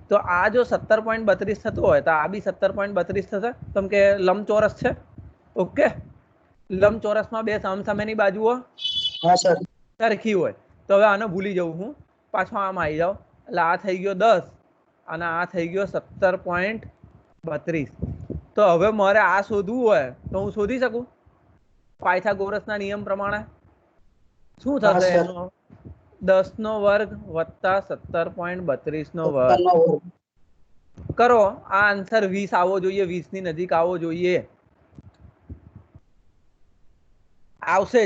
Speaker 1: તો આ જો 17.32 થતો હોય તો આ બી 17.32 થશે, કેમ કે લંબચોરસ છે. ઓકે. લંબચોરસમાં બે સામસામેની બાજુઓ
Speaker 2: हाँ सर
Speaker 1: સરખી હોય તો હવે આને ભૂલી જવું હું, પાછો આમ આવી જાઉં એટલે આ થઈ ગયો 10 અને આ થઈ ગયો 17.32. તો હવે મારે આ શોધવું હોય તો હું શોધી શકું પાયથાગોરસના નિયમ પ્રમાણે. શું થશે એનો? 10 નો વર્ગ વત્તા 17.32 નો વર્ગ કરો. આ આન્સર 20 આવવો જોઈએ, 20 ની નજીક આવવો જોઈએ. આવશે જ,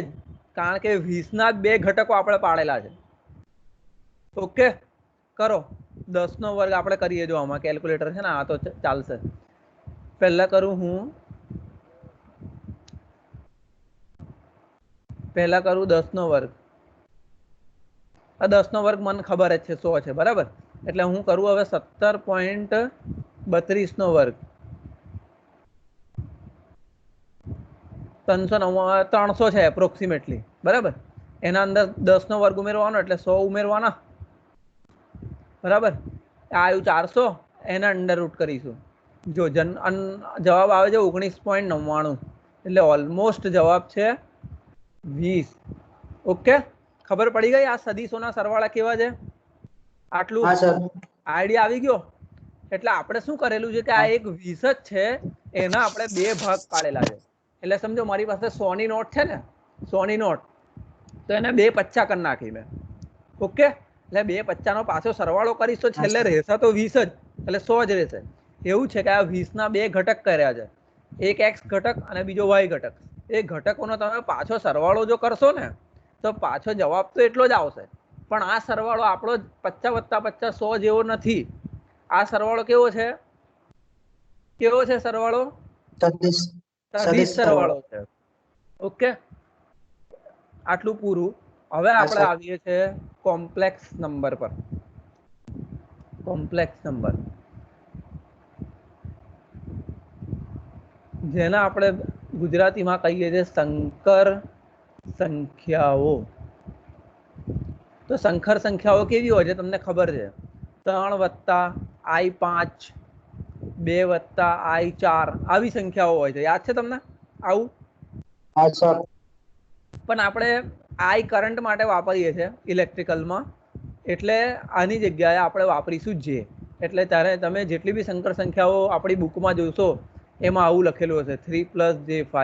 Speaker 1: કારણ કે 20 ના બે ઘટકો આપણે પાડેલા છે. ઓકે કરો. 10 નો વર્ગ આપણે કરીએ, જો આમાં કેલ્ક્યુલેટર છે ને, આ તો ચાલશે. પહેલા કરું હું, 10 નો વર્ગ. આ 10 નો વર્ગ મને ખબર જ છે 100 છે, બરાબર. એટલે હું કરું હવે 17.32 નો વર્ગ. 300 છે એપ્રોક્સિમેટલી, બરાબર. એના અંદર 10 નો વર્ગ ઉમેરવાનો એટલે 100 ઉમેરવાના, બરાબર. આ આવ્યું 400, એના અંડર રૂટ કરીશું. જો જવાબ આવે છે 19.99, એટલે ઓલમોસ્ટ જવાબ છે 20. ઓકે, ખબર પડી ગઈ આ સદીશોના સરવાળા કેવા છે? આટલું આઈડિયા આવી ગયો. એટલે આપણે શું કરેલું છે કે આ એક 20 જ છે, એના આપણે બે ભાગ પાડેલા છે. એટલે સમજો મારી પાસે 100 ની નોટ છે ને, 100 ની નોટ, તો એને બે પચ્ચા કરી નાખી મેં. ઓકે, એટલે બે પચ્ચાનો પાછો સરવાળો કરીશ તો છેલ્લે રહેશે તો 20 જ, એટલે 100 જ રહેશે. એવું છે કે આ 20 ના બે ઘટક કર્યા છે, એક x ઘટક અને બીજો y ઘટક. એ ઘટકોનો તમે પાછો સરવાળો જો કરશો ને તો પાછો જવાબ તો એટલો જ આવશે. પણ આ સરવાળો આપણો 50 વત્તા 50 100 જેવો નથી. આ સરવાળો કેવો છે? કેવો છે સરવાળો? સદિશ સરવાળો છે. ઓકે, આટલું પૂરું. હવે આપણે આવીએ છીએ કોમ્પ્લેક્સ નંબર પર. કોમ્પ્લેક્સ નંબર જેને આપણે ગુજરાતીમાં કહીએ છીએ સંકર સંખ્યાઓ. તો સંકર સંખ્યાઓ કેવી હોય છે તમને ખબર છે? 3 વત્તા i5, 2 વત્તા i4, આવી સંખ્યાઓ હોય છે. યાદ છે તમને આવું? પણ આપણે આઈ કરંટ માટે વાપરીએ છીએ ઇલેક્ટ્રિકલમાં, એટલે આની જગ્યાએ આપણે વાપરીશું જે. એટલે ત્યારે તમે જેટલી બી સંકર સંખ્યાઓ આપણી બુકમાં જોશો એમાં આવું લખેલું હશે: 3 + j5,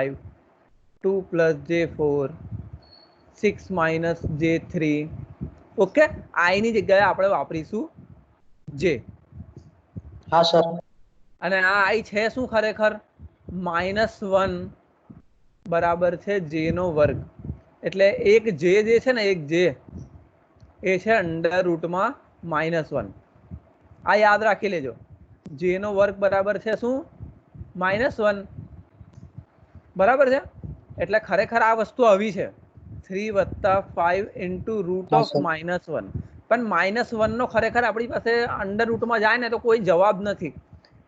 Speaker 1: 2 + j4, 6 - j3. ઓકે, આઈ ની જગ્યાએ આપણે વાપરીશું જે.
Speaker 2: હા સર.
Speaker 1: અને આ આઈ છે શું ખરેખર? -1 બરાબર છે જે નો વર્ગ. એટલે એક જે છે ને, એક જે એ છે √ -1. આ યાદ રાખી લેજો. જે નો વર્ગ બરાબર છે શું? -1. બરાબર છે. એટલે ખરેખર આ વસ્તુ આવી છે 3 + 5 × √(-1). પણ -1 નો ખરેખર આપણી પાસે અંડર રૂટમાં જાય ને તો કોઈ જવાબ નથી.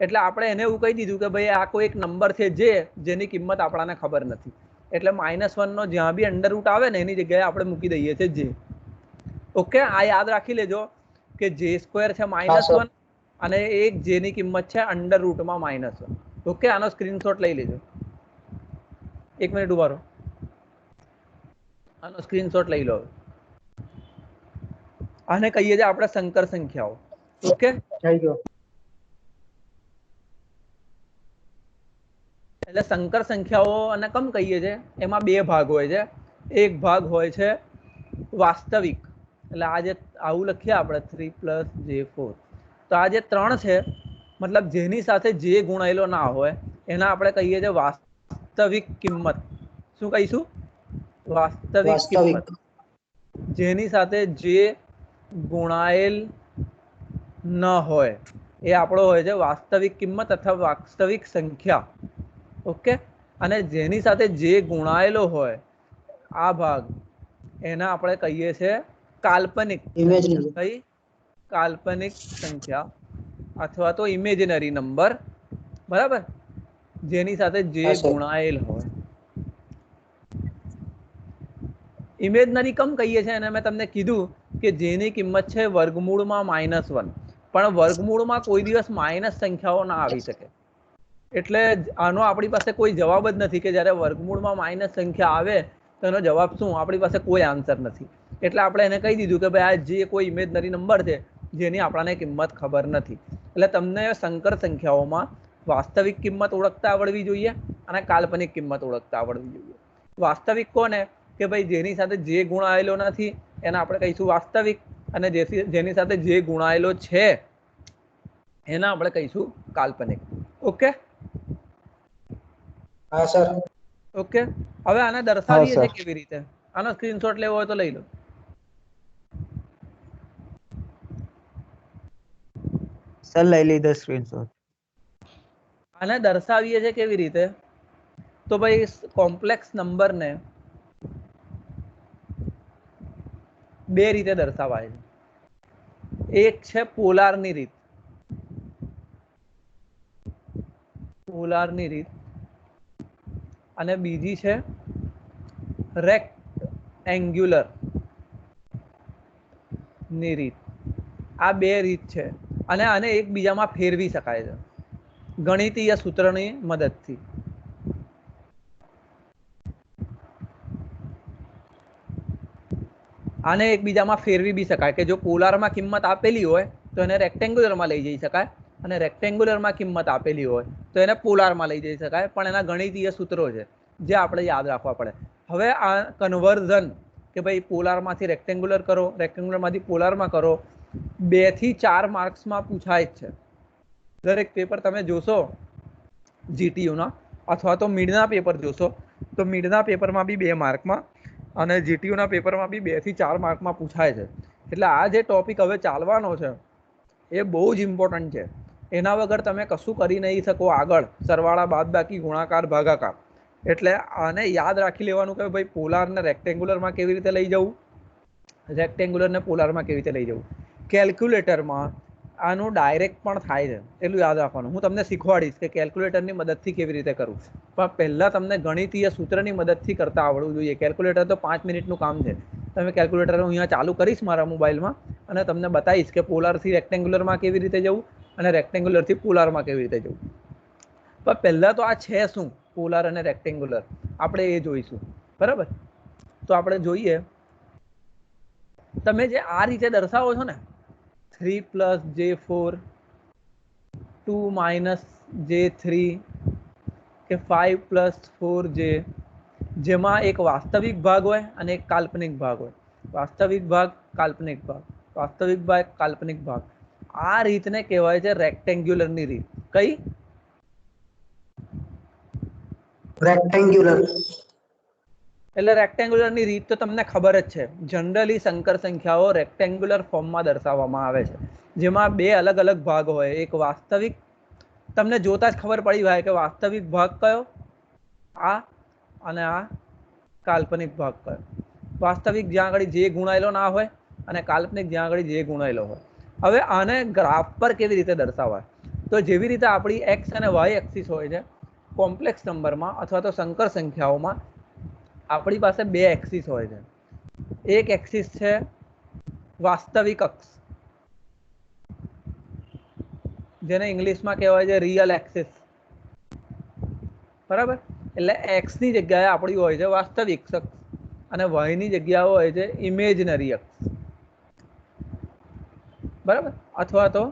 Speaker 1: એટલે આપણે એને એવું કહી દીધું કે ભાઈ આ કોઈ એક નંબર છે જેની કિંમત આપણને ખબર નથી. એટલે -1 નો જ્યાં બી અંડર રૂટ આવે ને એની જગ્યાએ આપણે મૂકી દઈએ છીએ જે. ઓકે, આ યાદ રાખી લેજો કે j² છે -1 અને એક j ની કિંમત છે અંડર રૂટમાં -1. ઓકે, આનો સ્ક્રીનશોટ લઈ લેજો. 1 મિનિટ ઉભા રહો, આનો સ્ક્રીનશોટ લઈ લો. આને કહીએ છીએ આપણે સંકર સંખ્યાઓ. ઓકે, એટલે સંકર સંખ્યાઓ અને કમ કહીએ છીએ, એમાં બે ભાગ હોય છે. એક ભાગ હોય છે વાસ્તવિક, એટલે આ જે આવું લખીએ આપણે 3 + j4, તો આ જે 3 છે મતલબ જેની સાથે જે ગુણાયેલો ના હોય એના આપણે કહીએ છીએ વાસ્તવિક કિંમત. શું કહીશું? વાસ્તવિક કિંમત. જેની સાથે જે ગુણાયેલ ન હોય એ આપણો હોય છે વાસ્તવિક કિંમત અથવા વાસ્તવિક સંખ્યા. ઓકે, અને જેની સાથે જે ગુણાયેલો હોય આ ભાગ, એના આપણે કહીએ છીએ કાલ્પનિક. કઈ? કાલ્પનિક સંખ્યા અથવા તો ઇમેજિનરી નંબર. બરાબર, જેની સાથે જે ગુણાયેલ હોય. ઇમેજનરી કમ કહીએ છીએ અને મેં તમને કીધું કે જેની કિંમત છે વર્ગમૂળમાં -1. પણ વર્ગમૂળમાં કોઈ દિવસ માઇનસ સંખ્યાઓ ના આવી શકે. એટલે આનો આપણી પાસે કોઈ જવાબ જ નથી કે જ્યારે વર્ગમૂળમાં માઇનસ સંખ્યા આવે તો એનો જવાબ શું, આપણી પાસે કોઈ આન્સર નથી. એટલે આપણે એને કહી દીધું કે ભાઈ આ જે કોઈ ઇમેજનરી નંબર છે જેની આપણને કિંમત ખબર નથી. એટલે તમને સંકર સંખ્યાઓમાં વાસ્તવિક કિંમત ઓળખતા આવડવી જોઈએ અને કાલ્પનિક કિંમત ઓળખતા આવડવી જોઈએ. વાસ્તવિક કોને કે ભાઈ જેની સાથે જે ગુણાયેલો નથી એને આપણે કહીશું વાસ્તવિક, અને જેની સાથે જે ગુણાયેલો છે એને આપણે કહીશું કાલ્પનિક. ઓકે
Speaker 2: हाँ सर।
Speaker 1: ઓકે, હવે આને
Speaker 3: હા
Speaker 1: દર્શાવીએ
Speaker 3: સર.
Speaker 1: છીએ કેવી રીતે, આનો સ્ક્રીનશોટ લેવો હોય તો લઈ લો.
Speaker 3: સર લઈ લીધો સ્ક્રીનશોટ.
Speaker 1: આને દર્શાવીએ છીએ કેવી રીતે, તો ભાઈ કોમ્પ્લેક્સ નંબરને બે રીતે દર્શાવાય છે. એક છે પોલારની રીત, પોલારની રીત, અને બીજી છે રેક્ટેન્ગ્યુલર ની રીત. આ બે રીત છે અને આને એકબીજામાં ફેરવી શકાય છે ગણિતીય સૂત્રની મદદથી. આને એકબીજામાં ફેરવી બી શકાય કે જો પોલારમાં કિંમત આપેલી હોય તો એને રેક્ટેન્ગ્યુલરમાં લઈ જઈ શકાય, અને રેક્ટેન્ગ્યુલરમાં કિંમત આપેલી હોય તો એને પોલારમાં લઈ જઈ શકાય, પણ એના ગણિતીય સૂત્રો છે જે આપણે યાદ રાખવા પડે. હવે આ કન્વર્ઝન કે ભાઈ પોલારમાંથી રેક્ટેન્ગ્યુલર કરો, રેક્ટેન્ગ્યુલરમાંથી પોલારમાં કરો, 2 થી 4 માર્ક્સમાં પૂછાય જ છે. દરેક પેપર તમે જોશો જીટીયુના અથવા તો મિડના પેપર જોશો તો મિડના પેપરમાં બી 2 માર્કમાં અને જીટીયુના પેપરમાં બી 2 થી 4 માર્કમાં પૂછાય છે. એટલે આ જે ટોપિક હવે ચાલવાનો છે એ બહુ જ ઇમ્પોર્ટન્ટ છે. એના વગર તમે કશું કરી નહીં શકો આગળ, સરવાળા બાદબાકી ગુણાકાર ભાગાકાર. એટલે આને યાદ રાખી લેવાનું કે ભાઈ પોલારને રેક્ટેન્ગ્યુલરમાં કેવી રીતે લઈ જવું, રેક્ટેન્ગ્યુલરને પોલારમાં કેવી રીતે લઈ જવું. કેલ્ક્યુલેટરમાં આનું ડાયરેક્ટ પણ થાય છે, એટલું યાદ રાખવાનું. હું તમને શીખવાડીશ કે કેલ્ક્યુલેટરની મદદથી કેવી રીતે કરવું, પણ પહેલાં તમને ગણિતીય સૂત્રની મદદથી કરતા આવડવું જોઈએ. કેલ્ક્યુલેટર તો 5 મિનિટનું કામ છે. તમે કેલ્ક્યુલેટર હું અહીંયા ચાલુ કરીશ મારા મોબાઈલમાં અને તમને બતાવીશ કે પોલારથી રેક્ટેન્ગ્યુલરમાં કેવી રીતે જવું અને રેક્ટેન્ગ્યુલરથી પોલારમાં કેવી રીતે જવું. પણ પહેલાં તો આ છે શું પોલાર અને રેક્ટેન્ગ્યુલર, આપણે એ જોઈશું. બરાબર, તો આપણે જોઈએ. તમે જે આ રીતે દર્શાવો છો ને 3 + J4, 2 - J3 કે 5 + 4J, જેમાં એક વાસ્તવિક ભાગ હોય અને એક કાલ્પનિક ભાગ હોય. વાસ્તવિક ભાગ, કાલ્પનિક ભાગ, વાસ્તવિક ભાગ, કાલ્પનિક ભાગ. આ રીતને કહેવાય છે રેક્ટેન્ગ્યુલરની રીત. કઈ?
Speaker 2: रेक्टेंगुलर।
Speaker 1: એટલે રેક્ટેન્ગ્યુલરની રીત તો તમને ખબર જ છે. જનરલી સંકર સંખ્યાઓ રેક્ટેન્ગ્યુલર ફોર્મમાં દર્શાવવામાં આવે છે, જેમાં 2 અલગ અલગ ભાગ હોય. એક વાસ્તવિક, તમને જોતા જ ખબર પડી જાય કે વાસ્તવિક ભાગ કયો, આ, અને આ કાલ્પનિક ભાગ કયો. વાસ્તવિક જ્યાં આગળ જે ગુણાયેલો ના હોય અને કાલ્પનિક જ્યાં આગળ જે ગુણાયેલો હોય. હવે આને ગ્રાફ પર કેવી રીતે દર્શાવાય, તો જેવી રીતે આપણી એક્સ અને વાય એક્સિસ હોય છે કોમ્પ્લેક્સ નંબરમાં અથવા તો સંકર સંખ્યાઓમાં આપણી પાસે 2 એક્સિસ હોય છે. એક એક્સિસ છે વાસ્તવિક અક્ષ, જેને ઇંગ્લિશમાં કહેવાય છે રિયલ એક્સિસ. બરાબર, એટલે એક્સ ની જગ્યાએ આપણી હોય છે વાસ્તવિક અક્ષ અને વાય ની જગ્યાએ હોય છે ઇમેજનરી અક્ષ. બરાબર, અથવા તો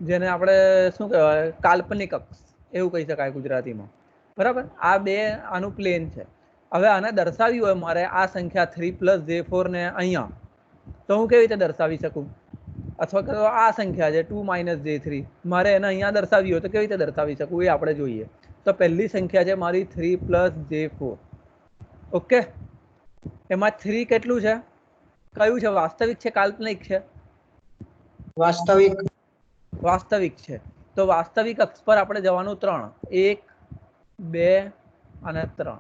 Speaker 1: જેને આપણે શું કહેવાય કાલ્પનિક અક્ષ એવું કહી શકાય ગુજરાતીમાં. બરાબર, આ 2 આનું પ્લેન છે. હવે આને દર્શાવી હોય મારે આ સંખ્યા 3 + J4 ને અહીંયા, તો હું કેવી રીતે દર્શાવી શકું, અથવા તો આ સંખ્યા છે 2 - J3 મારે એને અહીંયા દર્શાવી હોય તો કેવી રીતે દર્શાવી શકું એ આપણે જોઈએ. તો પહેલી સંખ્યા છે મારી 3 + J4. ઓકે, એમાં 3 કેટલું છે, કયું છે, વાસ્તવિક છે કાલ્પનિક છે?
Speaker 2: वास्तविक।
Speaker 1: વાસ્તવિક છે. તો વાસ્તવિક અક્ષ પર આપણે જવાનું 3, 1 2 અને 3.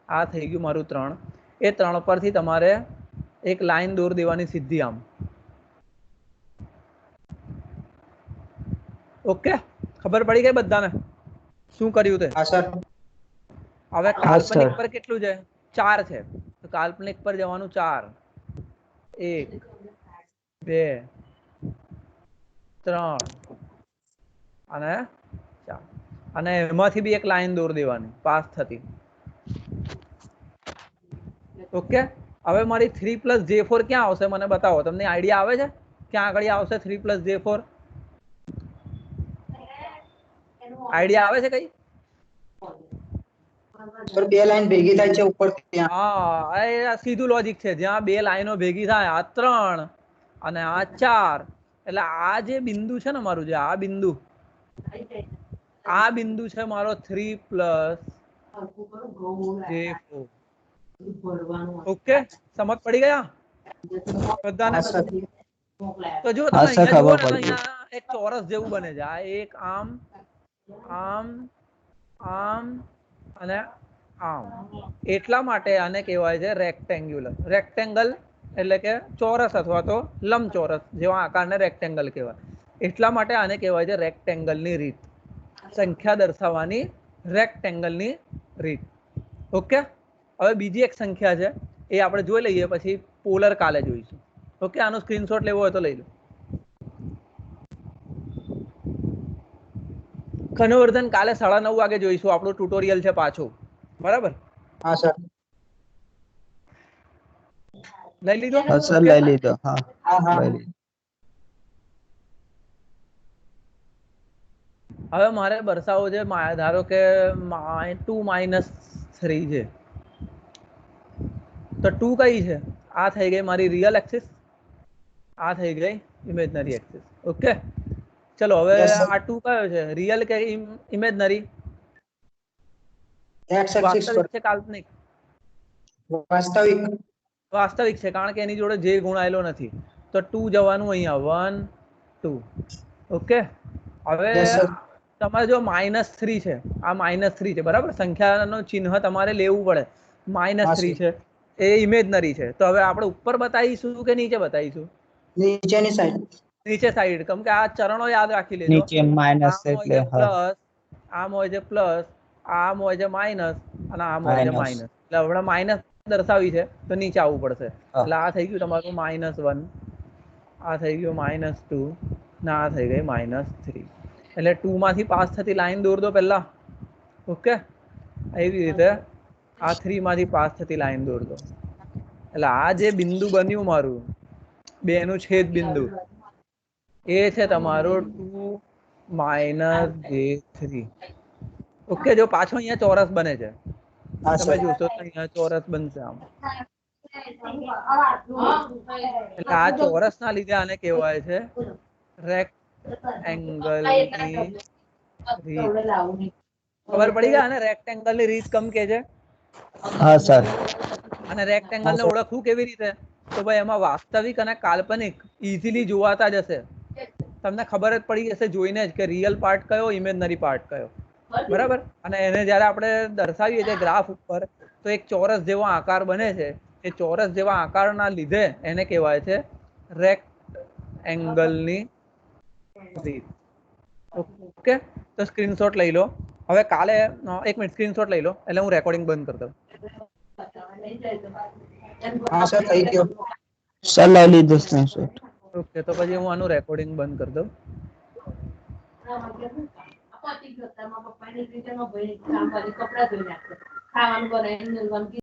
Speaker 1: આ થઈ ગયું મારું 3. એ 3 પરથી તમારે એક લાઈન દોર દેવાની સીધી આમ. ઓકે, ખબર પડી ગઈ બધાને શું કર્યું તે?
Speaker 2: हाँ सर।
Speaker 1: હવે
Speaker 3: હા
Speaker 1: કાલ્પનિક
Speaker 3: સર.
Speaker 1: પર કેટલું છે, 4 છે. તો કાલ્પનિક પર જવાનું 4, 1 2 3 અને 4. અને એમાંથી બી એક લાઈન દોર દેવાની પાસ થતી. ઓકે, હવે મારી 3 + J4 ક્યાં આવશે મને બતાવો. તમને આઈડિયા આવે છે ક્યાં આગળ આવશે 3 + J4? આઈડિયા આવે છે કઈ?
Speaker 2: સર બે લાઈન ભેગી થાય છે ઉપર ત્યાં.
Speaker 1: હા, એ સીધું લોજિક છે. જ્યાં બે લાઈનો ભેગી થાય, આ 3 અને આ 4, એટલે આ જે બિંદુ છે ને મારું, જે આ બિંદુ છે મારો 3 + J4. ઓકે, સમજ પડી ગયા બધાને?
Speaker 2: હા સર.
Speaker 1: તો જો
Speaker 3: હા
Speaker 1: તમે
Speaker 3: સર,
Speaker 1: અહીંયા જુઓ
Speaker 3: ખબર
Speaker 1: ને, તો
Speaker 3: પડી ગઈ.
Speaker 1: અહીંયા એક ચોરસ જેવું બને છે. આ એક આમ આમ આમ અને આમ, એટલા માટે આને કહેવાય છે રેક્ટેંગ્યુલર. રેક્ટેંગલ એટલે કે ચોરસ અથવા તો લંબચોરસ જેવા આકારને રેક્ટેંગલ કહેવાય. એટલા માટે આને કહેવાય છે રેક્ટેંગલની રીત, સંખ્યા દર્શાવવાની રેક્ટેંગલની રીત. ઓકે, હવે બીજી એક સંખ્યા છે, એ આપણે જોઈ લઈએ, પછી પોલર કાલે જોઈશું. ઓકે, આનો સ્ક્રીનશોટ લેવો હોય તો લઈ લો. કન્વર્ઝન કાલે 9:30 વાગે જોઈશું. આપણું ટ્યુટોરિયલ છે પાછું, બરાબર?
Speaker 2: હા સર.
Speaker 1: લઈ લીધો?
Speaker 3: હા સર,
Speaker 1: ઓકે,
Speaker 3: લઈ લીધો. હા,
Speaker 2: હા હા.
Speaker 3: લઈ લીધો.
Speaker 1: હવે મારે દર્શાવવો છે, ધારો કે 2 - 3 છે, તો 2 કઈ છે? આ થઈ ગઈ મારી રિયલ એક્સિસ, આ થઈ ગઈ ઇમેજનરી એક્સિસ. ઓકે, ચલો હવે
Speaker 2: યસ સર.
Speaker 1: આ 2 કયો છે, રિયલ કે ઇમેજનરી?
Speaker 2: એક્સ એક્સિસ પર.
Speaker 1: વાસ્તવિક છે કાલ્પનિક?
Speaker 2: વાસ્તવિક.
Speaker 1: વાસ્તવિક છે, કારણ કે એની જોડે જે ગુણાયેલો નથી. તો 2 જવાનું અહીંયા, 1 2. ઓકે, હવે
Speaker 2: યસ સર.
Speaker 1: તમારે જો -3 છે, આ -3 છે, બરાબર? સંખ્યાનો ચિહ્ન તમારે લેવું પડે.
Speaker 2: હા
Speaker 1: -3
Speaker 2: સર.
Speaker 1: છે, એ ઇમેજનરી છે. તો હવે આપણે ઉપર બતાવીશું કે નીચે બતાવીશું?
Speaker 2: નીચેની સાઈડ.
Speaker 1: નીચે સાઈડ, કેમ કે આ ચરણો યાદ રાખી લેજો.
Speaker 3: નીચે માઇનસ
Speaker 1: આમ હોય
Speaker 3: એટલે
Speaker 1: છે
Speaker 3: હા,
Speaker 1: પ્લસ, આમ હોય છે પ્લસ, આમ હોય છે માઇનસ, અને આમ હોય છે
Speaker 3: માઇનસ.
Speaker 1: માઇનસ. એટલે હમણાં માઇનસ દર્શાવી છે તો નીચે આવવું પડશે.
Speaker 3: હા,
Speaker 1: એટલે આ થઈ ગયું તમારું -1, આ થઈ ગયું -2, ને આ થઈ ગઈ -3. એટલે 2 માંથી પાસ થતી લાઈન દોર દો પહેલા. ઓકે, એવી રીતે આ 3 માંથી પાસ થતી લાઈન દોર દો. એટલે આ જે બિંદુ બન્યું મારું, બે નું છેદ બિંદુ, એ છે તમારું 2 - J3. ઓકે, જો પાછો અહીંયા ચોરસ બને છે,
Speaker 2: હા
Speaker 1: તમે
Speaker 2: સર.
Speaker 1: જોશો તો અહીંયા ચોરસ બનશે આમ. એટલે આ ચોરસ ના લીધે આને કહેવાય છે રેક્ટેંગલની રીત. ખબર પડી ગયા ને રેક્ટેંગલ ની રીત કમ કે છે?
Speaker 3: હા સર.
Speaker 1: અને રેક્ટેંગલ
Speaker 2: હા
Speaker 1: ને
Speaker 2: સર.
Speaker 1: ઓળખવું કેવી રીતે? તો ભાઈ એમાં વાસ્તવિક અને કાલ્પનિક ઈઝીલી જોવાતા જ હશે. તમને ખબર જ પડી જશે જોઈને જ કે રિયલ પાર્ટ કયો, ઇમેજનરી પાર્ટ કયો, બરાબર? અને એને જ્યારે આપણે દર્શાવીએ છીએ ગ્રાફ ઉપર, તો એક ચોરસ જેવો આકાર બને છે. એ ચોરસ જેવા આકારના લીધે એને કહેવાય છે રેક્ટેંગલની રીત. ઓકે, તો સ્ક્રીનશોટ લઈ લો. હવે કાલે 1 મિનિટ, સ્ક્રીનશોટ લઈ લો એટલે હું રેકોર્ડિંગ બંધ કરી દઉં.
Speaker 2: હા સર, થઈ ગયો.
Speaker 3: સર, લઈ લીધો સ્ક્રીનશોટ.
Speaker 1: ઓકે, તો પછી હું આનું રેકોર્ડિંગ બંધ કરી દઉં.